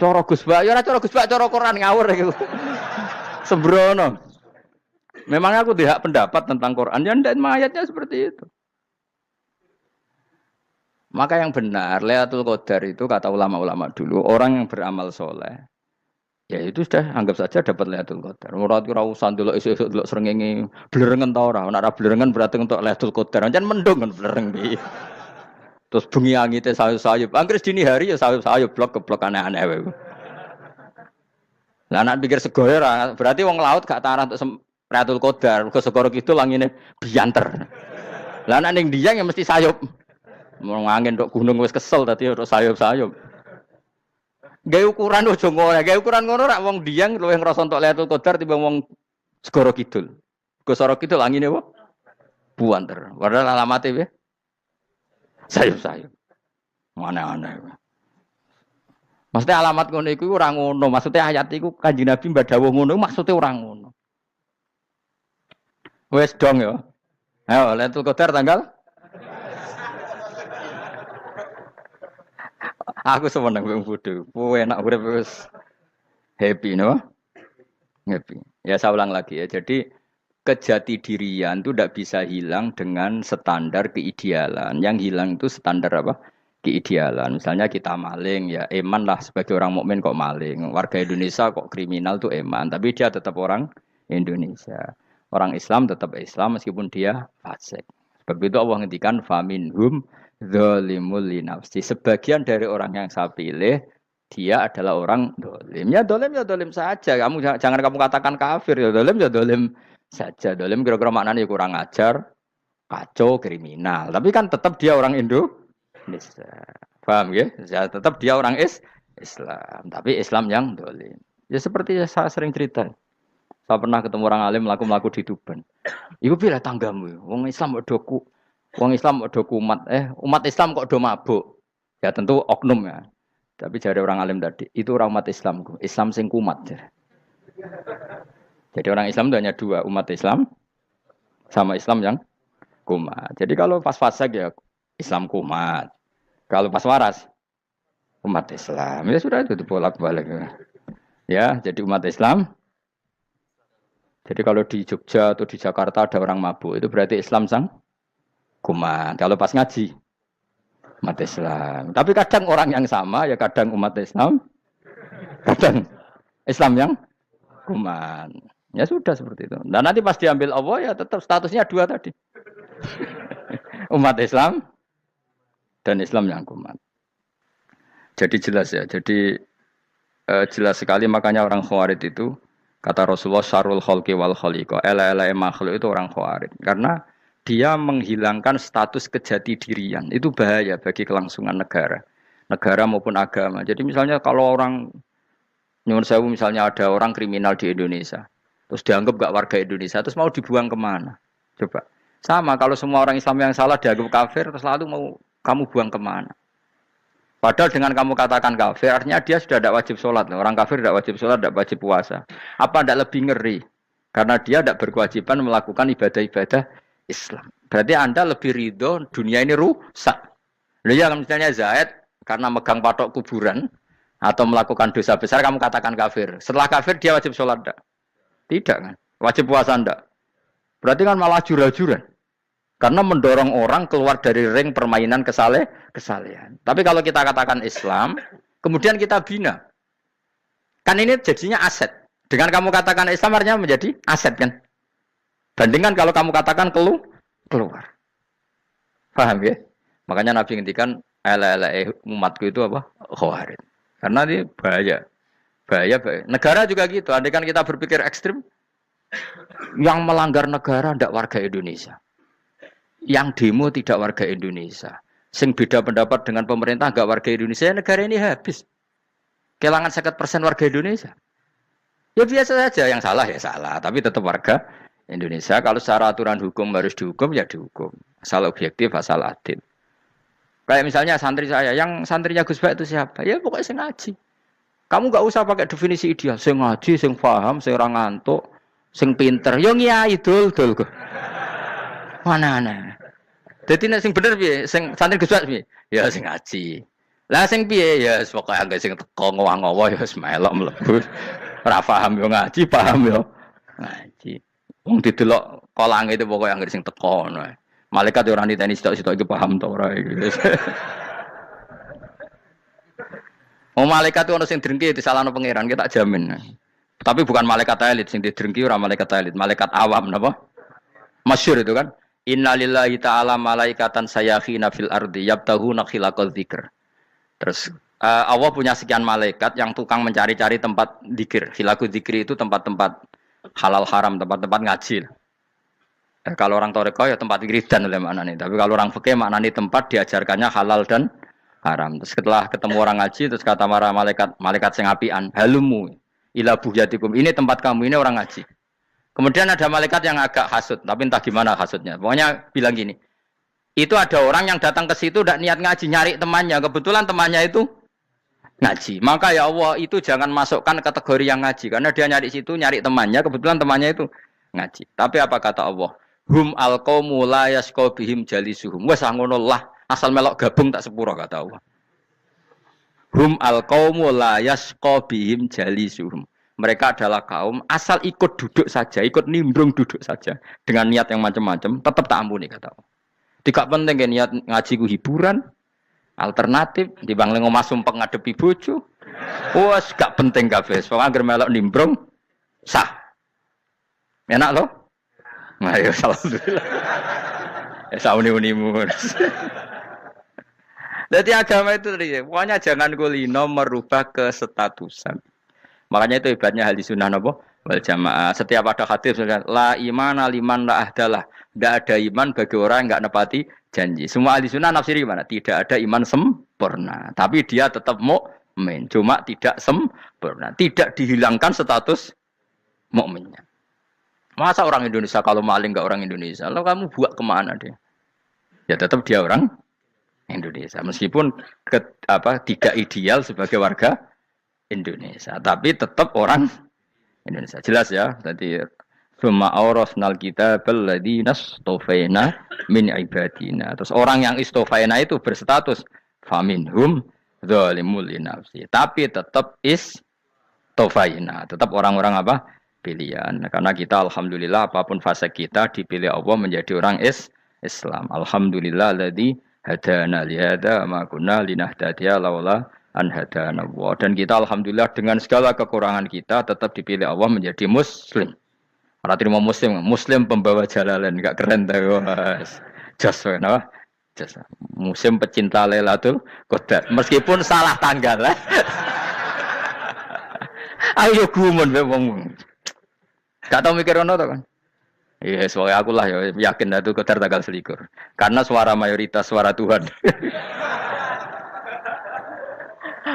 Coro Gus Bak, ya ora coro Gus Bak, coro Quran ngawur gitu. Sembrono. Memang aku tidak pendapat tentang Quran, ya dan ayatnya seperti itu. Maka yang benar, Lailatul Qadar itu kata ulama-ulama dulu, orang yang beramal soleh, ya itu sudah anggap saja dapat Lailatul Qadar. Ora usah ndelok esuk-esuk ndelok srengenge blerengen ta ora. Nek ora blerengen berarti untuk Lailatul Qadar. Jan mendung kan blereng iki. Terus bengi angite sayup-sayup. Anggere dini hari ya sayup-sayup blok aneh-aneh wae. Lah nek pikir segoyo ora, berarti wong laut gak tarah untuk Lailatul Qadar, ke segoro kidul langine bianter. Lah nek ning Dieng ya mesti sayup. Mau angin tok gunung wis kesel tadi tok sayup-sayup. Gawe ukuran ojo ngono, gawe ukuran ngono rak wong Dieng luwih ngrasa entuk Lailatul Qadar timbang wong segoro kidul. Ke segoro kidul angine apa? Buanter. Padahal alamate piye? Sayup-sayup. Aneh-aneh. Maksudnya alamat ngono iku ora ngono, maksudnya ayat iku Kanjeng Nabi mbadhawuh ngono maksudnya ora ngono. Wes dong ya. Ayo Lailatul Qadar tanggal. Aku seneng wong bodho. Kowe enak urip wis happy no? Happy. Ya saya ulang lagi ya. Jadi kejati dirian itu tidak bisa hilang dengan standar keidealan. Yang hilang itu standar apa? Keidealan. Misalnya kita maling ya eman lah sebagai orang mukmin kok maling. Warga Indonesia kok kriminal tuh eman, tapi dia tetap orang Indonesia. Orang Islam tetap Islam meskipun dia fasik. Sebab itu Allah ngendikan faminhum zalimul linafsi. Sebagian dari orang yang saya pilih dia adalah orang dolim. Ya dolim saja. Kamu jangan kamu katakan kafir ya dolim saja. Dolim kira-kira maknanya kurang ajar, kacau, kriminal. Tapi kan tetap dia orang Indonesia. Paham ya? Ya tetap dia orang Islam. Tapi Islam yang dolim. Ya seperti saya sering cerita. Saya pernah ketemu orang alim melaku di Tuban. Iku pilih tanggamu. Wong Islam kok kumat. Umat Islam kok do mabuk. Ya tentu oknum ya. Tapi jadi orang alim tadi, itu orang umat Islam. Islam sing kumat. Jadi orang Islam itu hanya dua, umat Islam sama Islam yang kumat. Jadi kalau pas fasik ya Islam kumat. Kalau pas waras umat Islam. Ya sudah itu bolak-balik. Ya, jadi umat Islam. Jadi kalau di Jogja atau di Jakarta ada orang mabuk, itu berarti Islam sang kumat. Kalau pas ngaji, umat Islam. Tapi kadang orang yang sama, ya kadang umat Islam, kadang Islam yang kumat. Ya sudah seperti itu. Dan nanti pas diambil Allah, ya tetap statusnya dua tadi. Umat Islam dan Islam yang kumat. Jadi jelas ya. Jadi jelas sekali makanya orang Khawarij itu, kata Rasulullah syarrul khalqi wal khaliqa, ela-ela makhluk itu orang Khawarij. Karena dia menghilangkan status kejati dirian. Itu bahaya bagi kelangsungan negara maupun agama. Jadi misalnya kalau orang nyuwun sewu misalnya ada orang kriminal di Indonesia, terus dianggap gak warga Indonesia, terus mau dibuang kemana? Coba. Sama kalau semua orang Islam yang salah dianggap kafir, terus lalu mau kamu buang kemana? Padahal dengan kamu katakan kafir, artinya dia sudah tidak wajib sholat. Orang kafir tidak wajib sholat, tidak wajib puasa. Apa tidak lebih ngeri? Karena dia tidak berkewajiban melakukan ibadah-ibadah Islam. Berarti Anda lebih ridho dunia ini rusak. Ya misalnya Zaid, karena megang patok kuburan, atau melakukan dosa besar, kamu katakan kafir. Setelah kafir, dia wajib sholat. Tidak kan? Wajib puasa ndak? Berarti kan malah jura-juran. Karena mendorong orang keluar dari ring permainan kesalehan. Tapi kalau kita katakan Islam, kemudian kita bina. Kan ini jadinya aset. Dengan kamu katakan Islam artinya menjadi aset kan? Bandingkan kalau kamu katakan keluar. Paham ya? Makanya Nabi ngendikan umatku itu apa? Khawarij. Karena ini bahaya. Bahaya. Negara juga gitu. Andai kan kita berpikir ekstrim, yang melanggar negara tidak warga Indonesia. Yang demo tidak warga Indonesia. Sing beda pendapat dengan pemerintah enggak warga Indonesia, negara ini habis. Kehilangan 50% warga Indonesia. Ya biasa saja, yang salah ya salah, tapi tetap warga Indonesia. Kalau secara aturan hukum harus dihukum ya dihukum. Asal objektif, asal adil. Kayak misalnya santri saya, yang santrinya Gus Bak itu siapa? Ya pokoknya sing ngaji. Kamu enggak usah pakai definisi ideal, sing ngaji, sing paham, sing ora ngantuk, sing pinter. Yo ngiyai dul. Mana. Dadi nek sing bener piye? Sing santri Gus Bak piye? Ya sing ngaji. Lah sing piye? Ya pokoke anggere sing teko ngowah-ngowah ya wis melok mlebu. Ora paham yo ngaji, paham yo ngaji. Wong didelok kolange itu pokoke anggere sing teko ngono. Malaikat yo ora niteni sitok-sitok iki paham ta ora iki. Malaikat itu ono sing drengki disalahno pangeran, kita tak jamin. Tapi bukan malaikat elit sing didrengki ora malaikat elit, malaikat awam napa? Masyhur itu kan. Innalillahi ta'ala malaikatan sayakhina fil ardi yabtaghuna khilaqal dzikr. Terus Allah punya sekian malaikat yang tukang mencari-cari tempat dzikir. Khilaqul dzikri itu tempat-tempat halal haram, tempat-tempat ngaji. Kalau orang toreko ya tempat wiridan oleh maknanya. Tapi kalau orang fikih maknanya tempat diajarkannya halal dan haram. Terus setelah ketemu orang ngaji terus kata para malaikat sing apian, halumu ila buhyatikum. Ini tempat kamu, ini orang ngaji. Kemudian ada malaikat yang agak hasud, tapi entah gimana hasudnya. Pokoknya bilang gini, itu ada orang yang datang ke situ tidak niat ngaji, nyari temannya. Kebetulan temannya itu ngaji. Maka ya Allah itu jangan masukkan kategori yang ngaji. Karena dia nyari situ, nyari temannya. Kebetulan temannya itu ngaji. Tapi apa kata Allah? Hum al-qawmu la yasqa bihim jalisuhum. Wes ngono lah, asal melok gabung tak sepuro kata Allah. Hum al-qawmu la yasqa bihim jalisuhum. Mereka adalah kaum asal ikut duduk saja, ikut nimbrung duduk saja dengan niat yang macam-macam, tetap tak ampuni kata Allah. Tidak penting kan niat ngaji ku hiburan, alternatif, dibanding ngomong sumpah ngadepi bojo. Wes gak penting kabeh. Wong anggere melok nimbrung sah. Enak loh? Nah, ya alhamdulillah. Ya sauni-unimu. Jadi agama itu tadi, pokoknya jangan kulino merubah kesestatusan. Makanya itu hebatnya ahli sunnah napa wal jamaah. Setiap ada hadis la imana liman la ahdalah. Tidak ada iman bagi orang yang enggak nepati janji. Semua ahli sunnah nafsiri gimana? Tidak ada iman sempurna, tapi dia tetap mukmin. Cuma tidak sempurna, tidak dihilangkan status mukminnya. Masa orang Indonesia kalau maling enggak orang Indonesia? Lalu kamu buat kemana dia? Ya tetap dia orang Indonesia. Meskipun tidak ideal sebagai warga Indonesia, tapi tetap orang Indonesia. Jelas ya. Tadi summa awrasnal kitabal ladzina istofaina min ibadina. Terus orang yang istofaina itu berstatus faminhum zalimul linafsi. Tapi tetap istofaina, tetap orang-orang apa? Pilihan. Karena kita alhamdulillah apapun fase kita dipilih Allah menjadi orang Islam. Alhamdulillah alladzi hadana li hada ma kunna linahtadiya laula an hadana Allah. Dan kita alhamdulillah dengan segala kekurangan kita tetap dipilih Allah menjadi muslim. Ora terima muslim pembawa jalalan, enggak keren ta, Mas. Jos napa? Jos. Muslim pecinta Lailatul Qadar. Meskipun salah tanggal. Ayo gumun wae wong. Gak tau mikir ono to kan. Iya, soalnya aku lah ya yakin Lailatul Qadar tanggal 21. Karena suara mayoritas suara Tuhan.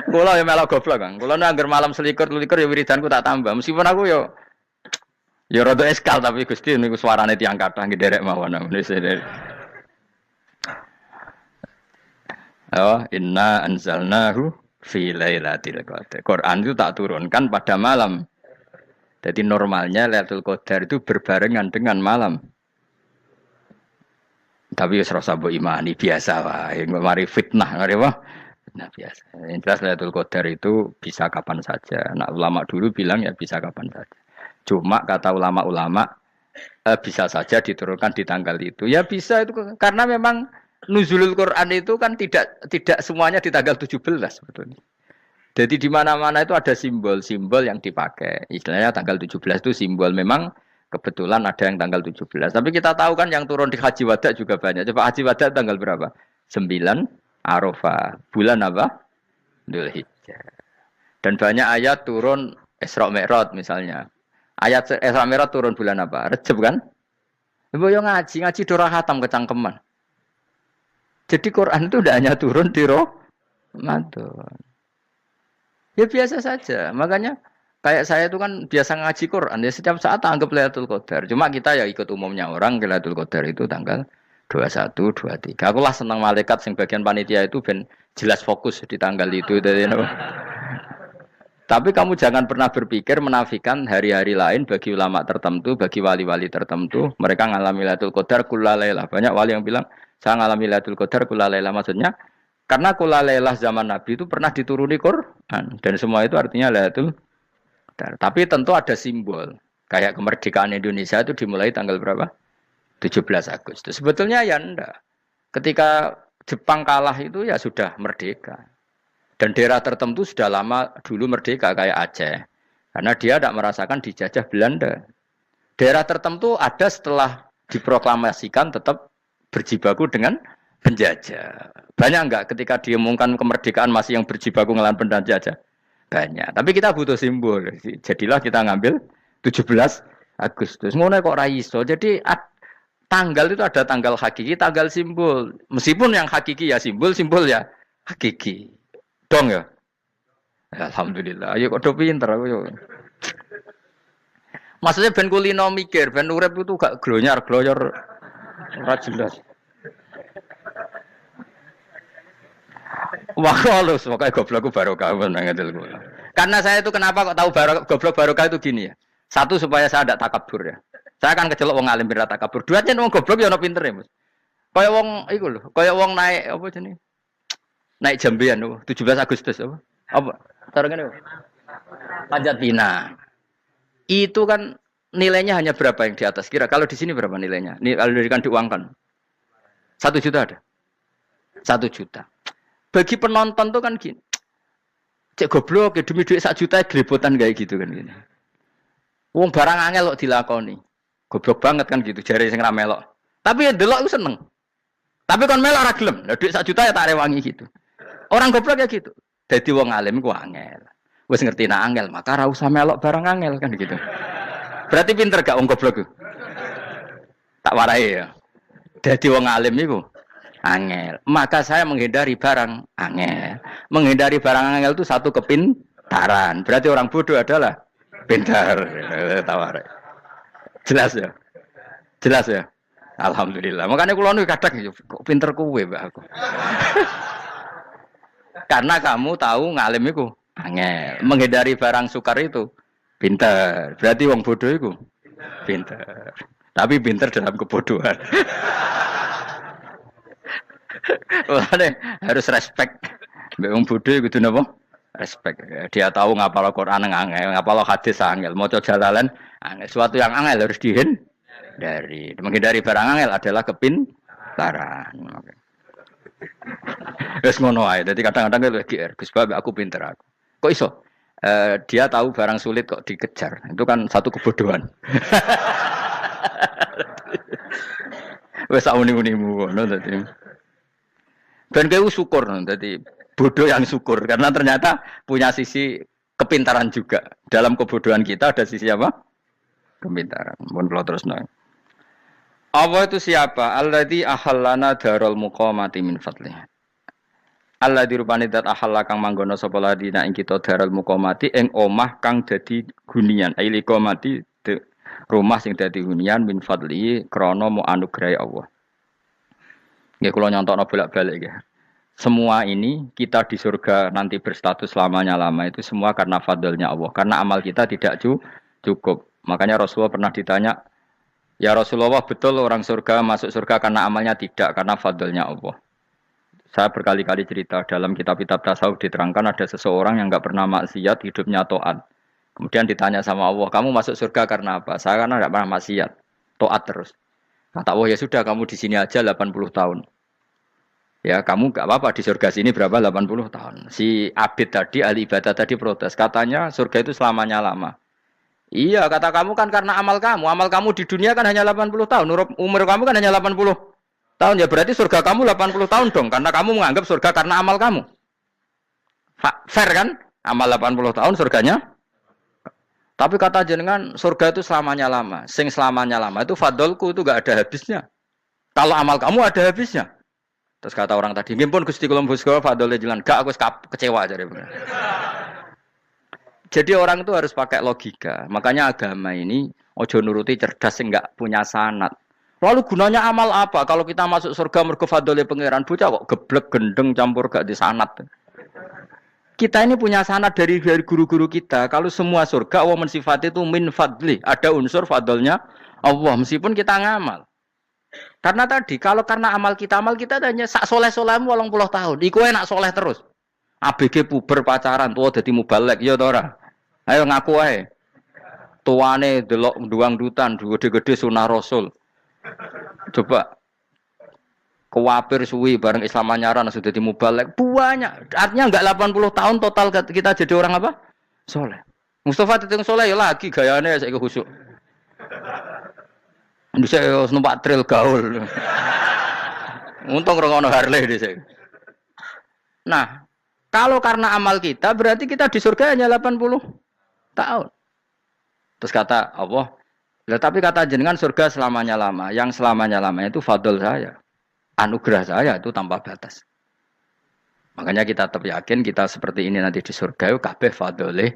Kula ya melok goblok kan. Kula nek anggar malam 21 ya wiridanku tak tambah. Meskipun aku ya rada eskal tapi Gusti niku suarane tiyang kathah nggih derek mawon. Oh, inna anzalnahu fi lailatul qadar. Quran itu tak turunkan pada malam. Jadi normalnya Lailatul Qadar itu berbarengan dengan malam. Tapi wis rasa mbok imani biasa wae. Mari fitnah ngare wae. Nah biasa. Yang jelas Lailatul Qadar itu bisa kapan saja. Nah ulama dulu bilang ya bisa kapan saja. Cuma kata ulama-ulama bisa saja diturunkan di tanggal itu. Ya bisa itu karena memang nuzulul Quran itu kan tidak semuanya di tanggal 17 sebetulnya. Jadi di mana-mana itu ada simbol-simbol yang dipakai. Istilahnya tanggal 17 itu simbol memang kebetulan ada yang tanggal 17. Tapi kita tahu kan yang turun di Haji Wada juga banyak. Coba Haji Wada tanggal berapa? 9 Arafah. Bulan apa? Dzulhijjah. Dan banyak ayat turun Isra Mi'raj misalnya. Ayat Isra Mi'raj turun bulan apa? Rejab kan? Ibu yang ngaji dora khatam kecangkeman. Jadi Quran itu tidak hanya turun di Ramadan. Ya biasa saja. Makanya kayak saya itu kan biasa ngaji Quran. Ya setiap saat anggap Lailatul Qadar. Cuma kita ya ikut umumnya orang Lailatul Qadar itu tanggal 21, 23. Aku lah senang malaikat sing bagian panitia itu ben jelas fokus di tanggal itu. Tapi kamu jangan pernah berpikir menafikan hari-hari lain bagi ulama tertentu, bagi wali-wali tertentu. Mereka ngalami Lailatul Qadar kullailah. Banyak wali yang bilang saya ngalami Lailatul Qadar kullailah. Maksudnya karena kullailah zaman Nabi itu pernah dituruni Quran dan semua itu artinya Lailatul Qadar. Tapi tentu ada simbol. Kayak kemerdekaan Indonesia itu dimulai tanggal berapa? 17 Agustus. Sebetulnya ya enggak. Ketika Jepang kalah itu ya sudah merdeka. Dan daerah tertentu sudah lama dulu merdeka kayak Aceh. Karena dia tidak merasakan dijajah Belanda. Daerah tertentu ada setelah diproklamasikan tetap berjibaku dengan penjajah. Banyak enggak ketika diumumkan kemerdekaan masih yang berjibaku ngelawan penjajah? Banyak. Tapi kita butuh simbol. Jadilah kita ngambil 17 Agustus. Ngono kok ra iso. Jadi tanggal itu ada tanggal hakiki, tanggal simbol. Meskipun yang hakiki ya simbol ya hakiki. Dong ya? Alhamdulillah. Ayo kok do pinter aku yo. Maksudnya ben kulino mikir, ben urip itu gak glonyar-glonyor ora jelas. Wah, halus, makanya goblokku barokah menangatil kula. Karena saya itu kenapa kok tahu goblok barokah itu gini ya. Satu supaya saya tidak takabur ya. Saya akan kecelok wong alim bir takabur. Dua jen wong goblok ya ono pinter ya, Mas. Kaya wong iku lho, kaya wong naik apa jenenge? Naik jambean lho, 17 Agustus apa? Apa? Tarengane apa? Panjat Pinang. Itu kan nilainya hanya berapa yang di atas? Kira kalau di sini berapa nilainya? Ini kalau diuangkan. 1 juta ada. 1 juta. Bagi penonton tuh kan gini. Cek goblok ya demi duit 1 juta grebotan kayak gitu kan gini. Wong barang angel kok dilakoni. Goblok banget kan gitu jare sing ra melok. Tapi ya delok aku seneng. Tapi kon melok ora gelem. Lah duit 1 juta ya tak rewangi gitu. Orang goblok ya gitu. Dadi wong alim ku angel. Wis ngerti nak angel, maka ora usah melok barang angel kan gitu. Berarti pinter gak wong goblok ku? Tak warai ya. Dadi wong alim iku angel. Maka saya menghindari barang angel. Menghindari barang angel itu satu kepintaran. Berarti orang bodoh adalah pintar. Tawarai. Jelas ya? Jelas ya? Alhamdulillah. Makanya kula nu kadang kok pinter kowe, Mbak aku. Karena kamu tahu ngalim iku angel. Menghindari barang sukar itu pintar. Berarti wong bodoh iku pintar. Tapi pintar dalam kebodohan. Harus respect. Mbak wong bodoh iku kudu napa? Respect. Dia tahu ngapal Quran angel, ngapal hadis angel, maca jalalan angel. Suatu yang angel harus dihindari. Menghindari barang angel adalah kepintaran. Wes ngono ae. Dadi kadang-kadang lagi Gus Bab aku pinter aku. Kok iso? Dia tahu barang sulit kok dikejar. Itu kan satu kebodohan. Wes uni-unimu ngono dadi. Ben kowe syukur dadi bodoh yang syukur karena ternyata punya sisi kepintaran juga. Dalam kebodohan kita ada sisi apa? Kepintaran. Mun kula terusno. Allah itu siapa? Alladzi ahallana darul muqamati min fadlih. Alladzi rupane zat ahalla kang manggono sapa ladina ing kita darul muqamati ing omah kang dadi hunian. Ai liqamati rumah sing dadi hunian min fadli krana mu anugrahe Allah. Nggih kula nyontokno bolak-balik nggih. Semua ini kita di surga nanti berstatus lamanya-lama itu semua karena fadlnya Allah. Karena amal kita tidak cukup. Makanya Rasulullah pernah ditanya, ya Rasulullah betul orang surga masuk surga karena amalnya tidak, karena fadlnya Allah. Saya berkali-kali cerita dalam kitab-kitab tasawuf diterangkan ada seseorang yang enggak pernah maksiat, hidupnya taat. Kemudian ditanya sama Allah, kamu masuk surga karena apa? Saya karena tidak pernah maksiat, taat terus. Kata Allah, ya sudah kamu di sini aja 80 tahun. Ya kamu gak apa-apa di surga sini berapa 80 tahun. Si Abid tadi, ahli ibadah tadi protes. Katanya surga itu selamanya lama. Iya kata kamu kan karena amal kamu. Amal kamu di dunia kan hanya 80 tahun. Umur kamu kan hanya 80 tahun. Ya berarti surga kamu 80 tahun dong. Karena kamu menganggap surga karena amal kamu. Fair kan? Amal 80 tahun surganya. Tapi kata jenengan surga itu selamanya lama. Sing selamanya lama itu fadolku itu gak ada habisnya. Kalau amal kamu ada habisnya. Terus kata orang tadi, ngimpun Gusti kula mbusga fadole jalan. Gak aku kecewa jadi. Jadi orang itu harus pakai logika. Makanya agama ini ojo nuruti cerdas sing enggak punya sanad. Lalu gunanya amal apa? Kalau kita masuk surga mergo fadole pangeran bocah kok geblek gendeng campur gak di sanad. Kita ini punya sanad dari guru-guru kita. Kalau semua surga Allah mensifati itu min fadli, ada unsur fadlnya Allah meskipun kita ngamal. Karena tadi, kalau karena amal kita hanya sak soleh-solehmu 80 tahun. Iku enak soleh terus. ABG puber pacaran, tua dadi mubalek, ya ta ora? Ayo ngaku ae. Tuane delok duang dutan, gede-gede sunah Rasul. Coba kuwapir suwi bareng Islam anyaran sudah dadi mubalek. Banyak. Artinya enggak 80 tahun total kita jadi orang apa? Soleh. Mustafa ditung soleh ya lagi gayane saiki khusuk. Bisa numpak trail gaul. Untung rengono Harley dhisik. Nah, kalau karena amal kita berarti kita di surga hanya 80 tahun. Terus kata Allah, tapi kata jenengan surga selamanya lama. Yang selamanya lama itu fadl saya. Anugerah saya itu tanpa batas. Makanya kita tetap yakin kita seperti ini nanti di surga kabeh fadlih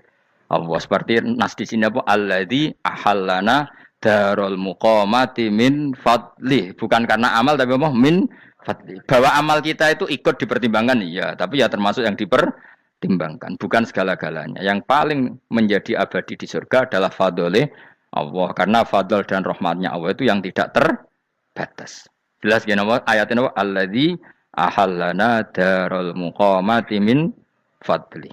Allah. Seperti nas di sini apa? Alladzi ahallana darul muqamati min fadli. Bukan karena amal tapi apa? Min fadli. Bahwa amal kita itu ikut dipertimbangkan iya, tapi ya termasuk yang dipertimbangkan, bukan segala-galanya. Yang paling menjadi abadi di surga adalah fadli Allah, karena fadl dan rahmatnya Allah itu yang tidak terbatas. Jelas gini ayatnya apa? Alladzi ahallana darul muqamati min fadli.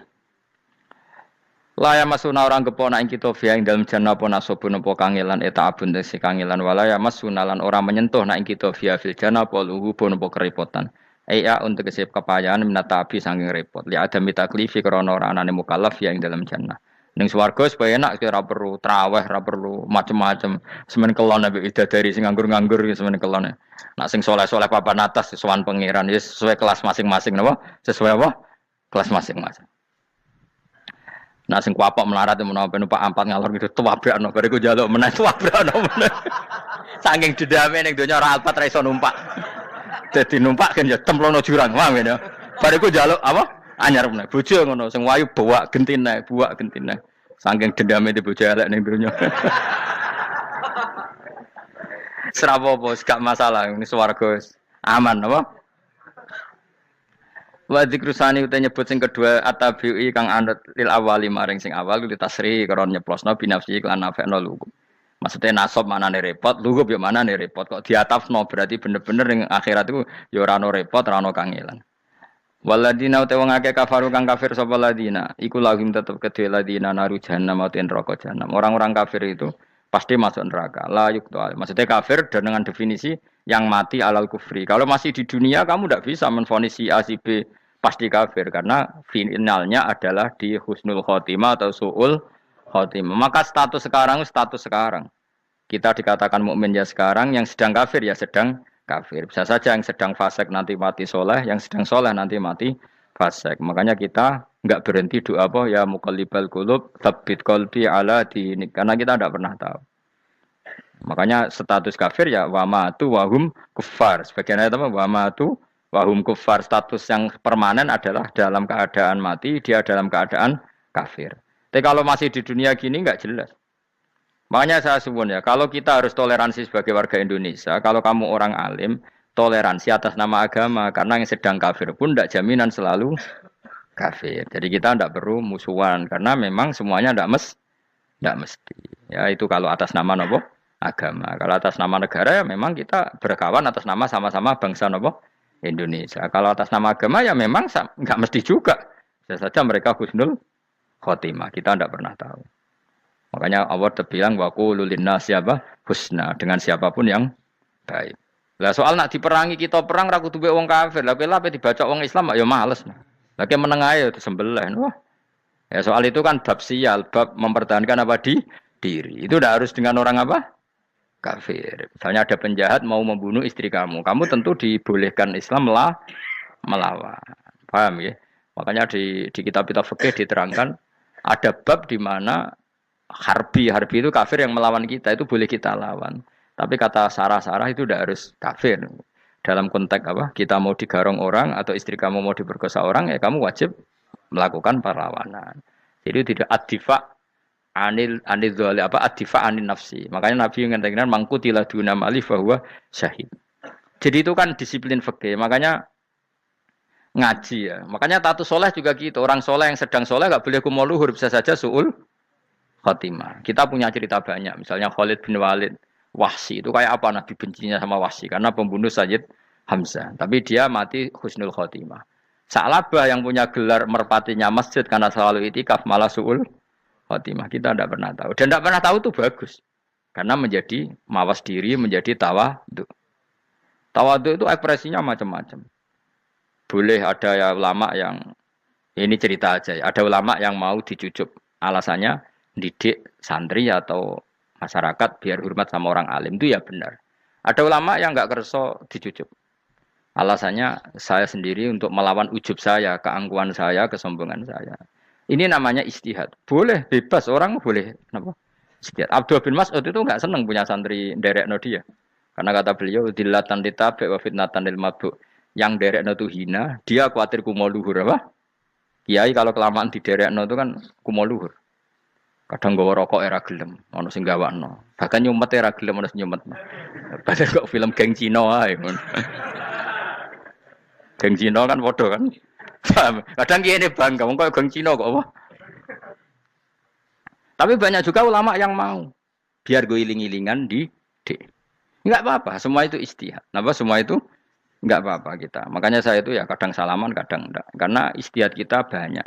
Laya masuna orang kepona ing kita via ing dalem jannah apa nasobun apa kangelan eta abun si kangelan walaya masuna lan orang menyentuh nak ing kita via fil jannah apa luhubun apa kerepotan. Aya untuk kesip kepayahan minata abi saking repot. Li ada mitaklifi krana ora anane mukallaf via ing dalem jannah. Ning swarga supaya enak ora perlu traweh, ora perlu macem-macem. Semen kelon nabi idadari sing nganggur-nganggur semen kelon. Nak sing saleh-saleh papan atas sowan pangeran wis sesuai kelas masing-masing napa? Sesuai apa? Kelas masing-masing. Nah sing kuapok melarat menawa numpak ampat ngalor gitu tuwabrakno bariku njaluk meneh tuwabrakno meneh. Saking dendame ning donya ora alpat ra iso numpak. Dadi numpak kan ya templono jurang wae ya. Bariku njaluk apa? Anyar meneh. Bojo ngono sing wayu buak gentine. Saking dendame di bojo elek ning donya. Serapopo gak masalah ini swarga aman apa? Wa dzikrusani uta nyebut sing kedua atabi'i kang anut lil awali maring sing awal kuwi tasri karo nyeplosno binafsi lan nafekno lugu. Maksudnya nasab manane repot, lugu yo manane repot kok diatafno berarti bener-bener ning akhirat iku yo ora ono repot, ora ono kangelan. Waladina uta wong akeh kafaru kang kafir sapa ladina, iku lahum tetep kedhe ladina naru jahannam utawa neraka jahannam. Orang-orang kafir itu pasti masuk neraka. La yuqta. Maksudnya kafir dengan definisi yang mati alal kufri. Kalau masih di dunia kamu tidak bisa menvonis si A si B pasti kafir karena finalnya adalah di husnul khotimah atau suul khotimah. Maka status sekarang. Kita dikatakan mukmin ya sekarang, yang sedang kafir ya sedang kafir. Bisa saja yang sedang fasik nanti mati soleh, yang sedang soleh nanti mati fasik. Makanya kita enggak berhenti doa apa ya muqallibal qulub tsabbit qalbi ala dinik karena kita tidak pernah tahu. Makanya status kafir ya wamatu wahum kufar. Sebagian ayat apa wamatu wahum kufar. Status yang permanen adalah dalam keadaan mati, dia dalam keadaan kafir. Tapi kalau masih di dunia gini enggak jelas. Makanya saya suwun ya, kalau kita harus toleransi sebagai warga Indonesia, kalau kamu orang alim, toleransi atas nama agama, karena yang sedang kafir pun tidak jaminan selalu kafir. Jadi kita tidak perlu musuhan, karena memang semuanya tidak mesti. Ya itu kalau atas nama nopo agama. Kalau atas nama negara ya memang kita berkawan atas nama sama-sama bangsa nopo Indonesia. Kalau atas nama agama ya memang nggak mesti juga. Bisa saja mereka husnul khotimah. Kita tidak pernah tahu. Makanya Allah terbilang wa qulul linnas siapa husna dengan siapapun yang baik. Lah soal nak diperangi kita perang ra kudu wong kafir. Lah pelah dibaca wong Islam ya males. Lah ke meneng ae disembelih. Wah. Ya soal itu kan bab sial, bab mempertahankan apa di diri. Itu udah harus dengan orang apa? Kafir. Misalnya ada penjahat mau membunuh istri kamu, kamu tentu dibolehkan Islam melawan. Paham ya? Makanya di kitab-kitab fikih diterangkan ada bab di mana harbi itu kafir yang melawan kita itu boleh kita lawan. Tapi kata sarah-sarah itu udah harus kafir. Dalam konteks apa? Kita mau digarong orang atau istri kamu mau diperkosa orang, ya kamu wajib melakukan perlawanan. Jadi tidak adifa anil dzali apa adifa anin nafsi. Makanya Nabi mengatakan mangkutila duna mali bahwa syahid. Jadi itu kan disiplin fikih. Makanya ngaji ya. Makanya tatus soleh juga gitu. Orang soleh yang sedang soleh enggak boleh kumo luhur, bisa saja suul khotimah. Kita punya cerita banyak. Misalnya Khalid bin Walid, Wahsy itu kayak apa Nabi bencinya sama Wahsy karena pembunuh Sayyid Hamzah. Tapi dia mati husnul khotimah. Sa'labah yang punya gelar merpatinya masjid karena selalu itikaf malah suul khotimah. Kita tidak pernah tahu. Dan tidak pernah tahu itu bagus. Karena menjadi mawas diri, menjadi tawadhu. Tawadhu itu ekspresinya macam-macam. Boleh ada ya ulama yang, ini cerita aja ya, ada ulama yang mau dicucup. Alasannya didik santri atau masyarakat biar hormat sama orang alim. Itu ya benar. Ada ulama yang enggak kerso dicucup. Alasannya saya sendiri untuk melawan ujub saya, keangkuhan saya, kesombongan saya. Ini namanya istihad. Boleh, bebas. Orang boleh. Kenapa? Istihad. Abdul bin Mas'ud itu enggak senang punya santri nderekno dia. Karena kata beliau, dillatan ditabe wa fitnatan lil mabuk. Yang nderekno itu hina, dia khawatir kumo luhur. Apa? Kiai kalau kelamaan di nderekno itu kan kumo luhur. Kadang gawa rokok era gelem, ono sing gawakno. Bahkan nyumet era gelem ono sing nyumet. Padahal kok film geng Cina ae. Geng Cina kan bodoh kan. Kadang gini bangga, kok geng Cina kok apa? Tapi banyak juga ulama yang mau. Biar gue iling-ilingan di enggak apa-apa, semua itu istihad. Kenapa semua itu enggak apa-apa kita. Makanya saya itu ya kadang salaman, kadang enggak. Karena istihad kita banyak.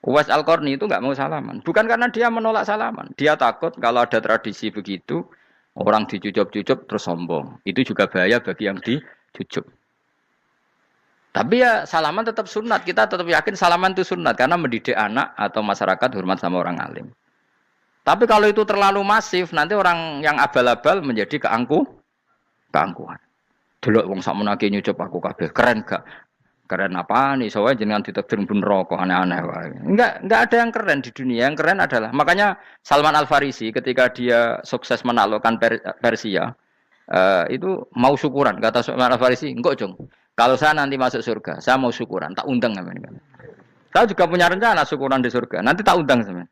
Uwais Al-Qarni itu enggak mau salaman. Bukan karena dia menolak salaman. Dia takut kalau ada tradisi begitu, orang dicucup-cucup terus sombong. Itu juga bahaya bagi yang dicucup. Tapi ya salaman tetap sunat. Kita tetap yakin salaman itu sunat. Karena mendidik anak atau masyarakat hormat sama orang alim. Tapi kalau itu terlalu masif, nanti orang yang abal-abal menjadi keangkuhan. Delok wong sakmenake nyucup aku kabeh. Keren gak? Keren apa nih? Soalnya jenengan ditakdir pun rokok aneh-aneh wae. Enggak ada yang keren di dunia. Yang keren adalah makanya Salman Al-Farisi ketika dia sukses menaklukkan Persia, itu mau syukuran. Kata Salman Al-Farisi, "Enggak, Jong. Kalau saya nanti masuk surga, saya mau syukuran, tak undang namanya." Saya juga punya rencana syukuran di surga. Nanti tak undang sama.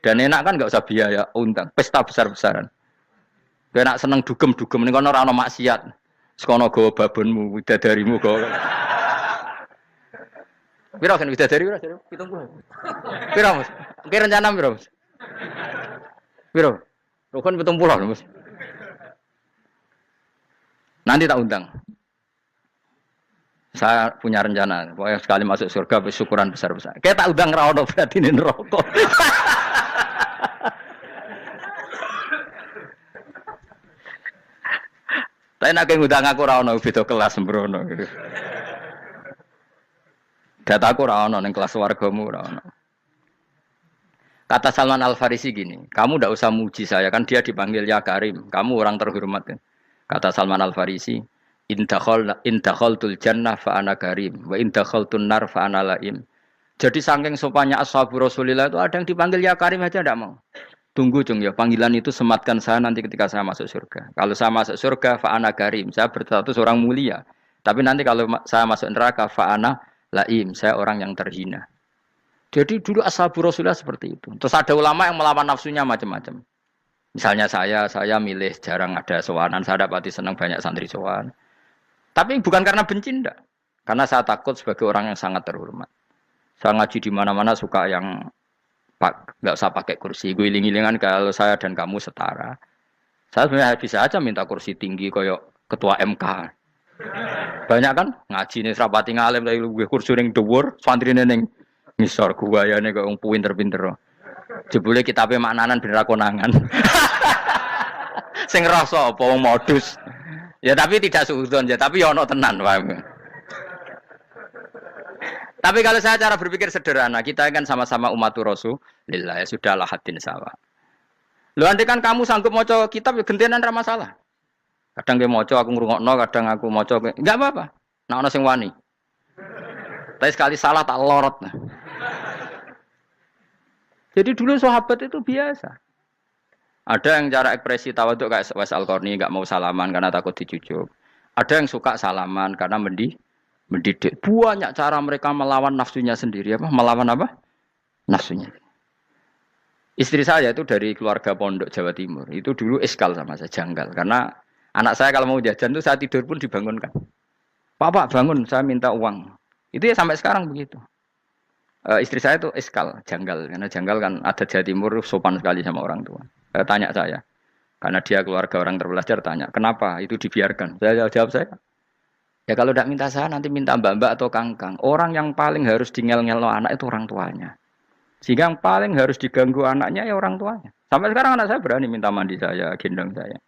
Dan enak kan enggak usah biaya undang, pesta besar-besaran. Enak seneng dugem-dugem ning kono ora ono maksiat. Sekono gawa babonmu, widadarimu gawa. Piro kan widadari piro? 70. Piro, Mas? Oke rencana piro, Mas? Piro? Rukun 70, Mas. Nanti tak undang. Saya punya rencana, pokoknya sekali masuk surga syukuran besar-besar. Kayak tak undang ra ono berarti ning neraka. Tapi nak ngundang aku ora ono beda kelas sembrono gitu. Dataku ora ono ning kelas wargamu ora ono. Kata Salman Al-Farisi gini, kamu ndak usah muji saya kan dia dipanggil ya Karim, kamu orang terhormat. Kata Salman Al-Farisi, indakhaltul jannah fa ana karim wa indakhaltun nar fa ana laim. Jadi saking sopannya ashabu Rasulillah itu ada yang dipanggil ya Karim aja ndak mau. Tunggu Jung ya, panggilan itu sematkan saya nanti ketika saya masuk surga. Kalau saya masuk surga, fa'ana karim, saya berstatus orang mulia. Tapi nanti kalau saya masuk neraka, fa'ana laim, saya orang yang terhina. Jadi dulu ashabu Rasulullah seperti itu. Terus ada ulama yang melawan nafsunya macam-macam. Misalnya saya milih jarang ada sowanan, saya dapati senang banyak santri sowan. Tapi bukan karena benci, enggak. Karena saya takut sebagai orang yang sangat terhormat. Saya ngaji di mana-mana suka yang nggak usah pakai kursi, gue iling-ilingan kalau saya dan kamu setara. Saya sebenarnya bisa aja minta kursi tinggi koyok ketua MK. Banyak kan ngaji nih serapati ngalim dari gue kursi ning dhuwur, santri ning ngisor gue ya nih kok pinter-pinter. Jebule kitabe maknanan ben ra konangan. Sing ngrasa apa wong modus. Ya tapi tidak suudzon ya, tapi ya ono tenan, paham. Tapi kalau saya cara berpikir sederhana, kita kan sama-sama umatur Rasulillah, ya sudahlah hadin sawa. Lu andai kan kamu sanggup maca kitab ya gentenan ra masalah. Kadang ge maca aku ngrungokno, kadang aku maca enggak apa-apa. Nek ana sing wani. Tapi sekali salah tak lorot. Nah. Jadi dulu sahabat itu biasa. Ada yang cara ekspresi tawaduk kayak Wais Al-Qarni enggak mau salaman karena takut dicucuk. Ada yang suka salaman karena mendidik. Banyak cara mereka melawan nafsunya sendiri apa? Melawan apa? Nafsunya. Istri saya itu dari keluarga pondok Jawa Timur. Itu dulu iskal sama saya, janggal. Karena anak saya kalau mau jajan itu saya tidur pun dibangunkan. Pak bangun, saya minta uang. Itu ya sampai sekarang begitu. Istri saya itu iskal, janggal. Karena janggal kan ada Jawa Timur sopan sekali sama orang tua. Tanya saya. Karena dia keluarga orang terpelajar tanya, kenapa itu dibiarkan? Saya jawab saya. Ya kalau tidak minta saya nanti minta mbak-mbak atau kangkang. Orang yang paling harus dingel-ngel anak itu orang tuanya. Sehingga yang paling harus diganggu anaknya ya orang tuanya. Sampai sekarang anak saya berani minta mandi saya, gendong saya.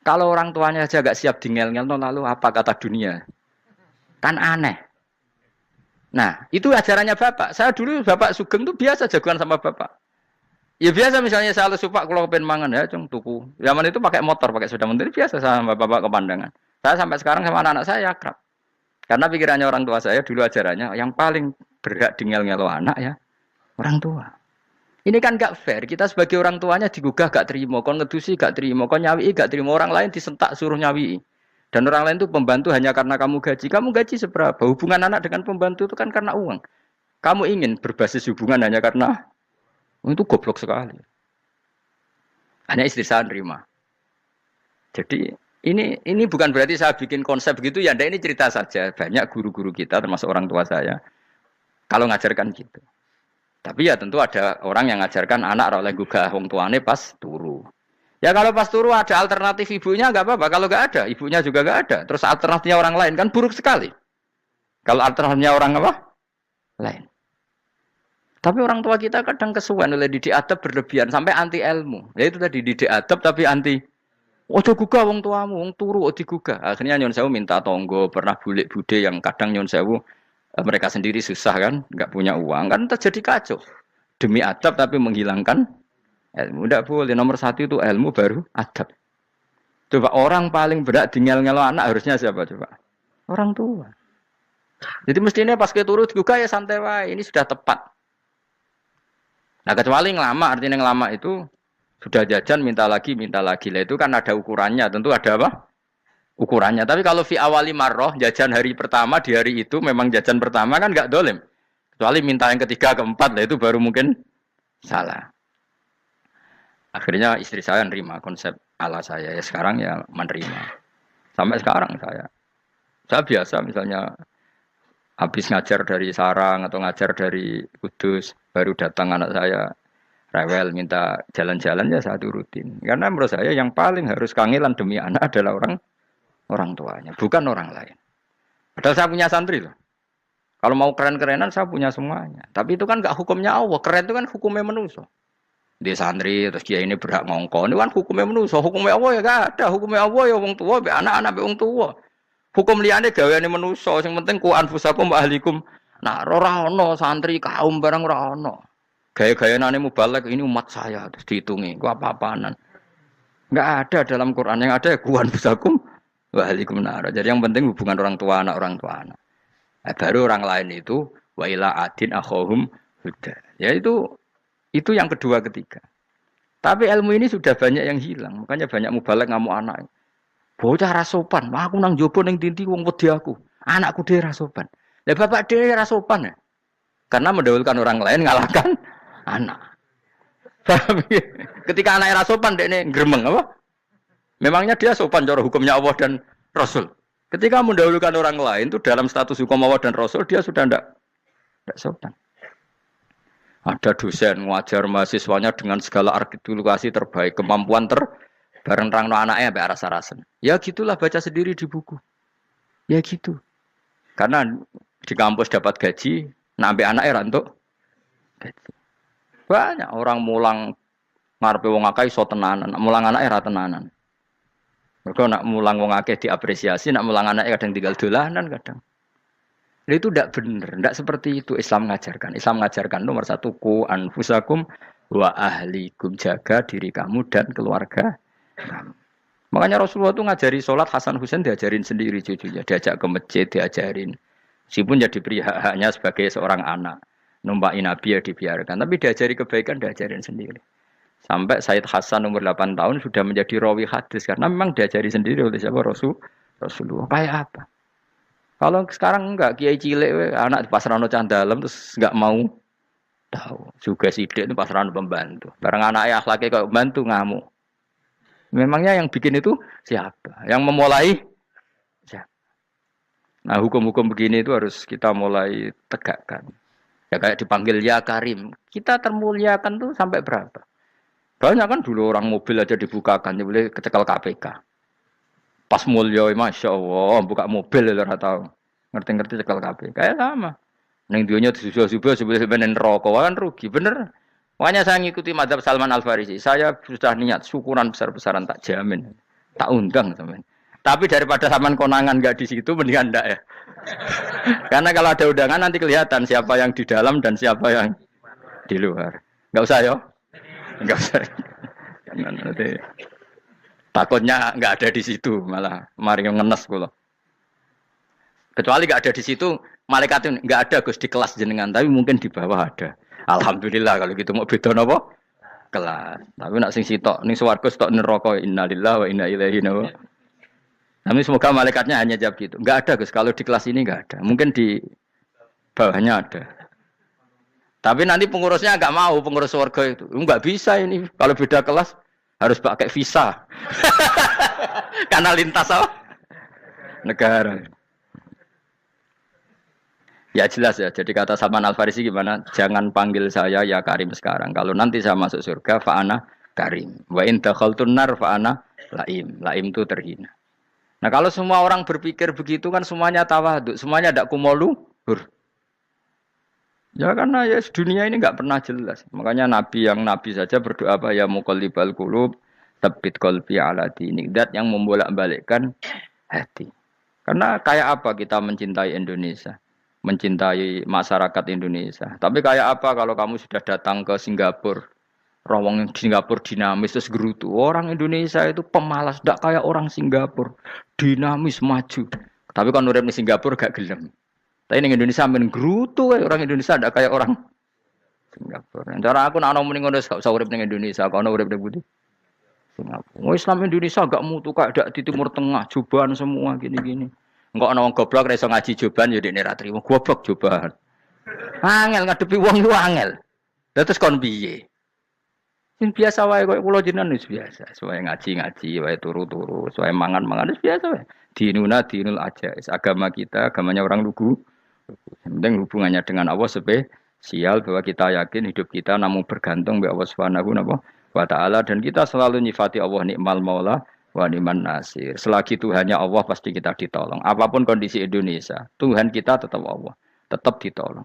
Kalau orang tuanya saja gak siap dingel-ngel, lalu apa kata dunia? Kan aneh. Nah, itu ajarannya bapak. Saya dulu bapak Sugeng itu biasa jagoan sama bapak. Ya biasa misalnya saya lu supak kalau pengen mangan ya, cung tuku. Zaman itu pakai motor, pakai sepeda motor biasa sama bapak kepandangan. Saya sampai sekarang sama anak-anak saya akrab. Karena pikirannya orang tua saya dulu ajarannya yang paling berhak dingel-ngelo anak ya orang tua. Ini kan gak fair. Kita sebagai orang tuanya digugah gak terima, kon ngedusi gak terima, kon nyawi gak terima, orang lain disentak suruh nyawi. Dan orang lain itu pembantu hanya karena kamu gaji. Kamu gaji seberapa? Hubungan anak dengan pembantu itu kan karena uang. Kamu ingin berbasis hubungan hanya karena itu goblok sekali. Hanya istri saya nerima. Jadi ini bukan berarti saya bikin konsep begitu ya. Ini cerita saja. Banyak guru-guru kita termasuk orang tua saya kalau ngajarkan gitu. Tapi ya tentu ada orang yang ngajarkan anak oleh gugah wong tuane pas turu. Ya kalau pas turu ada alternatif ibunya nggak apa-apa. Kalau nggak ada, ibunya juga nggak ada. Terus alternatifnya orang lain kan buruk sekali. Kalau alternatifnya orang apa? Lain. Tapi orang tua kita kadang kesuwen oleh didik adab berlebihan sampai anti ilmu. Ya itu tadi didik adab tapi anti. Ojo gugah wong tuamu, wong turu ojo digugah. Akhirnya nyon sewu minta tonggo, pernah bulik bude yang kadang nyon sewu mereka sendiri susah kan, nggak punya uang kan terjadi kacau. Demi adab tapi menghilangkan ilmu. Tidak boleh. Nomor satu itu ilmu baru adab. Coba orang paling berat dingel-ngelo anak harusnya siapa coba? Orang tua. Jadi mestinya pas keturut juga ya santai wae. Ini sudah tepat. Nah kecuali ngelama, artinya ngelama itu sudah jajan minta lagi lah itu kan ada ukurannya. Tentu ada apa? Ukurannya. Tapi kalau fi awali marroh jajan hari pertama di hari itu memang jajan pertama kan nggak dolim. Kecuali minta yang ketiga keempat lah itu baru mungkin salah. Akhirnya istri saya menerima konsep ala saya. Ya sekarang ya menerima. Sampai sekarang saya biasa misalnya habis ngajar dari Sarang atau ngajar dari Kudus, baru datang anak saya rewel minta jalan-jalan ya saya turutin. Karena menurut saya yang paling harus kangelan demi anak adalah orang tuanya, bukan orang lain. Padahal saya punya santri loh. Kalau mau keren-kerenan saya punya semuanya. Tapi itu kan gak hukumnya Allah. Keren itu kan hukumnya manusia. Dia santri terus dia ini berhak ngongkon. Ini kan hukumnya manusia. Hukumnya Allah ya gak ada. Hukumnya Allah ya wong tua, be anak-anak be wong tua. Hukum liyane gaweane manusia. Sing penting ku anfusakum wa ahlikum. Nah, ora ono santri kaum barang ora ono. Gaya-gayanane mubalek ini umat saya terus dihitungi. Ku apa-apaanan. Enggak ada dalam Quran yang ada ya ku anfusakum wa ahlikum nar. Jadi yang penting hubungan orang tua anak. Nah, baru orang lain itu wa ila adin akhahum huda. Ya itu yang kedua ketiga. Tapi ilmu ini sudah banyak yang hilang. Makanya banyak mubalek ngamuk anak. Bocah rasopan, aku nang jopo ning tinti wong wedi aku. Anakku dhewe rasopan. Lah bapak dhewe rasopan ya. Karena mendahulukan orang lain ngalahkan anak. Ketika anaknya rasopan dekne gremeng apa? Memangnya dia sopan cara hukumnya Allah dan Rasul. Ketika mendahulukan orang lain itu dalam status hukum Allah dan Rasul dia sudah tidak sopan. Ada dosen ngajar mahasiswanya dengan segala artikulasi terbaik, kemampuan bareng terang no anaknya sampai rasa-rasen. Ya gitulah baca sendiri di buku. Ya gitu. Karena di kampus dapat gaji, nah sampai anaknya rantuk gaji. Banyak orang mulang ngarepe wong akeh iso tenanan, mulang anake ra tenanan. Mergo nak mulang wong akeh diapresiasi, nak mulang anake kadang tinggal dolanan kadang. Itu tidak benar, tidak seperti itu Islam mengajarkan. Islam mengajarkan nomor satu ku anfusakum wa ahlikum, jaga diri kamu dan keluarga kamu. Makanya Rasulullah itu ngajari sholat Hasan Husain diajarin sendiri cucunya, diajak ke masjid diajarin. Meskipun jadi beri hak-haknya sebagai seorang anak, numpaki Nabi ya dibiarkan, tapi diajari kebaikan diajarin sendiri. Sampai Said Hasan umur 8 tahun sudah menjadi rawi hadis karena memang diajari sendiri oleh siapa Rasulullah. Kayak apa? Kalau sekarang enggak, kiai cilik anak di pasrano candalem terus enggak mau tahu. Juga sidik itu pasrano pembantu. Barang anaknya akhlaknya kayak pembantu ngamuk. Memangnya yang bikin itu siapa? Yang memulai siapa? Nah, hukum-hukum begini itu harus kita mulai tegakkan. Ya kayak dipanggil ya Karim. Kita termuliakan tuh sampai berapa? Banyak kan dulu orang mobil aja dibukakan, ya boleh kecekel KPK. Pas mulia, masya Allah, buka mobil ya tahu. Ngerti-ngerti cekel KPK. Kayak sama. Neng dunia disusul-susul sebenarnya rokok kan rugi, bener. Makanya saya ngikuti mazhab Salman Al Farisi. Saya sudah niat syukuran besar-besaran tak jamin, tak undang teman. Tapi daripada saman konangan nggak di situ, mendingan enggak ya. Karena kalau ada undangan nanti kelihatan siapa yang di dalam dan siapa yang di luar. Nggak usah yo, nggak usah. Nanti takutnya nggak ada di situ, malah mari ngenes kulo. Kecuali nggak ada di situ, malaikat itu nggak ada Gus di kelas jenengan, tapi mungkin di bawah ada. Alhamdulillah kalau gitu mau beda napa? Kelas. Tapi nak sing sitok ning swarga sitok neraka innalillahi wa inna ilaihi raji'un. Tapi semoga malaikatnya hanya jawab gitu. Enggak ada Gus, kalau di kelas ini enggak ada. Mungkin di bawahnya ada. Tapi nanti pengurusnya enggak mau, pengurus warga itu. Enggak bisa ini. Kalau beda kelas harus pakai visa. Karena lintas apa? Negara. Ya jelas ya. Jadi kata Salman Al Farisi gimana? Jangan panggil saya ya Karim sekarang. Kalau nanti saya masuk surga, fa'ana Karim. Wa in dakhaltun nar fa'ana laim. Laim itu terhina. Nah kalau semua orang berpikir begitu kan semuanya tawaduk, semuanya ada kumoluhur. Ya karena ya dunia ini nggak pernah jelas. Makanya Nabi yang Nabi saja berdoa apa ya muqallibal qulub, tsabbit qalbi ala dinik. Dat yang membolak-balikkan hati. Karena kayak apa kita mencintai Indonesia, mencintai masyarakat Indonesia. Tapi kayak apa kalau kamu sudah datang ke Singapura, rawang Singapura dinamis terus gerutu. Orang Indonesia itu pemalas, tidak kayak orang Singapura, dinamis maju. Tapi kalau urip di Singapura gak gelem. Tapi di Indonesia men gerutu, orang Indonesia tidak kayak orang Singapura. Cara aku nak ngomong ngono gak usah urip di Indonesia, kalau urip di Budi. Singapura. Islam Indonesia gak mutu kayak di Timur Tengah, jubahan semua gini-gini. Enggak ana wong goblok ra iso ngaji joban ya dekne ra trimo goblok joban. Angel ngadepi wong ku angel. Lah terus kon piye? Sing biasa wae koyo kula jenengan wis biasa. Suwe ngaji-ngaji wae turu-turu, suwe mangan-mangan wis biasa wae. Dinuna dinul aja. Agama kita, agamanya orang lugu. Yang penting hubungannya dengan Allah spesial bahwa kita yakin hidup kita namun bergantung kepada Allah Subhanahu wa taala dan kita selalu nyifati Allah nikmal maula wa ni'man nasir. Selagi Tuhannya Allah pasti kita ditolong. Apapun kondisi Indonesia, Tuhan kita tetap Allah, tetap ditolong.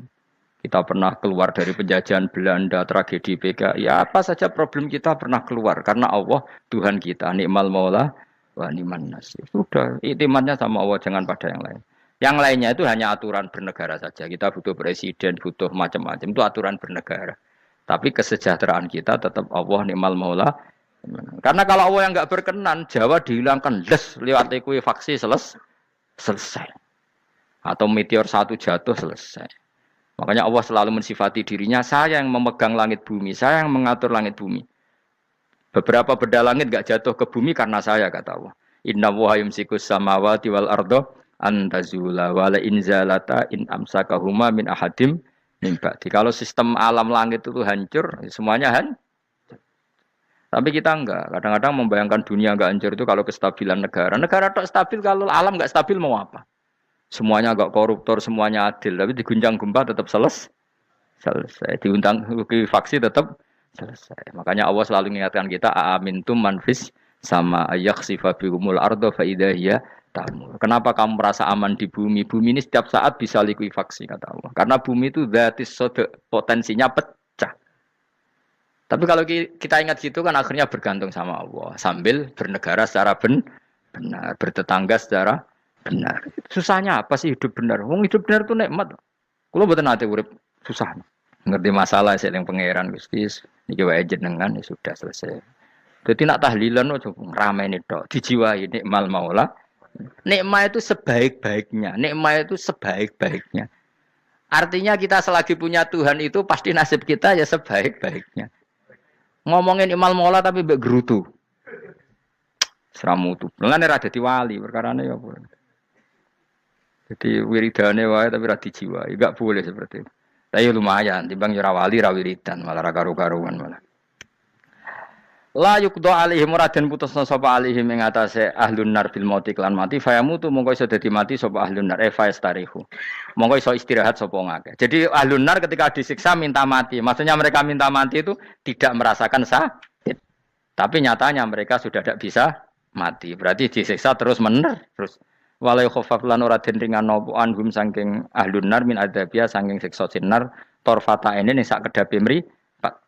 Kita pernah keluar dari penjajahan Belanda, tragedi PKI, ya apa saja problem kita pernah keluar karena Allah Tuhan kita, nikmal maula wa ni'man nasir. Sudah, iktimatnya sama Allah, jangan pada yang lain. Yang lainnya itu hanya aturan bernegara saja. Kita butuh presiden, butuh macam-macam, itu aturan bernegara. Tapi kesejahteraan kita tetap Allah nikmal maula. Karena kalau Allah yang nggak berkenan, Jawa dihilangkan les lewat ekuifaksi selesai. Atau meteor satu jatuh selesai. Makanya Allah selalu mensifati dirinya, saya yang memegang langit bumi, saya yang mengatur langit bumi. Beberapa benda langit nggak jatuh ke bumi karena saya, kata Allah. Inna wa yumsikus samawati wal ardo antazula wala inzalata in amsakahuma min ahadim mimba. Kalau sistem alam langit itu hancur, semuanya hancur. Tapi kita enggak. Kadang-kadang membayangkan dunia enggak hancur itu kalau kestabilan negara. Negara tak stabil, kalau alam enggak stabil mau apa? Semuanya enggak koruptor, semuanya adil. Tapi diguncang gempa tetap selesai. Diundang faksi tetap selesai. Makanya Allah selalu mengingatkan kita, aamintum manfis sama ayakhsifa bihumul ardo faidahiyah tamur. Kenapa kamu merasa aman di bumi? Bumi ini setiap saat bisa likuifaksi, kata Allah. Karena bumi itu potensinya pecah. Tapi kalau kita ingat gitu kan akhirnya bergantung sama Allah sambil bernegara secara benar, bertetangga secara benar. Susahnya apa sih hidup benar? Wong hidup benar itu nikmat. Kalau mboten nate urip susah. Ngerti masalah sing yang pangeran Gusti niki wae jenengan ya sudah selesai. Jadi nak tahlilan ojo ramai tok dijiwai nikmal maula. Nikmat itu sebaik-baiknya. Nikmat itu sebaik-baiknya. Artinya kita selagi punya Tuhan itu pasti nasib kita ya sebaik-baiknya. Ngomongin imal mola tapi mbek gerutu. Seramutu. Mulane ra dadi wali perkarane ya apa. Jadi wiridane wae tapi ra dijiwai, enggak boleh seperti itu. Tapi lumayan, timbang ora wali ra wiridan malah ra karo-karuan malah. La yuqda alaihim muradan putusna sapa alaihim ing atase ahlun nar bil mauti lan mati fayamutu mongko iso dadi mati sapa ahlun nar fayastarihu. Mongko iso istirahat sapa ngake. Jadi ahlun nar ketika disiksa minta mati. Maksudnya mereka minta mati itu tidak merasakan sakit. Tapi nyatanya mereka sudah tidak bisa mati. Berarti disiksa terus terus walai khafaf lan ora den ringan napa anhum saking ahlun nar min adzabia saking siksa sinar torfata ini ning sak kedape mri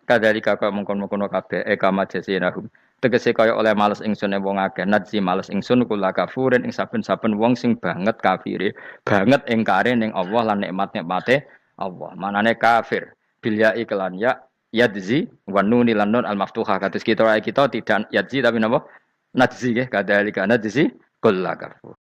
kadalika kaya mungkon-mungkon kabeh kama jasinahum tegese kaya oleh males ingsun wong akeh nadzi males ingsun kula kafurin ing saben-saben wong sing banget kafire banget ingkare ning Allah lan nikmat-nikmate Allah manane kafir bil ya iklan ya yadzi wa nunil lan nun al maftuhah kados kita tidak yadzi tapi napa nadzi nggih kadalika nadzi kula kafur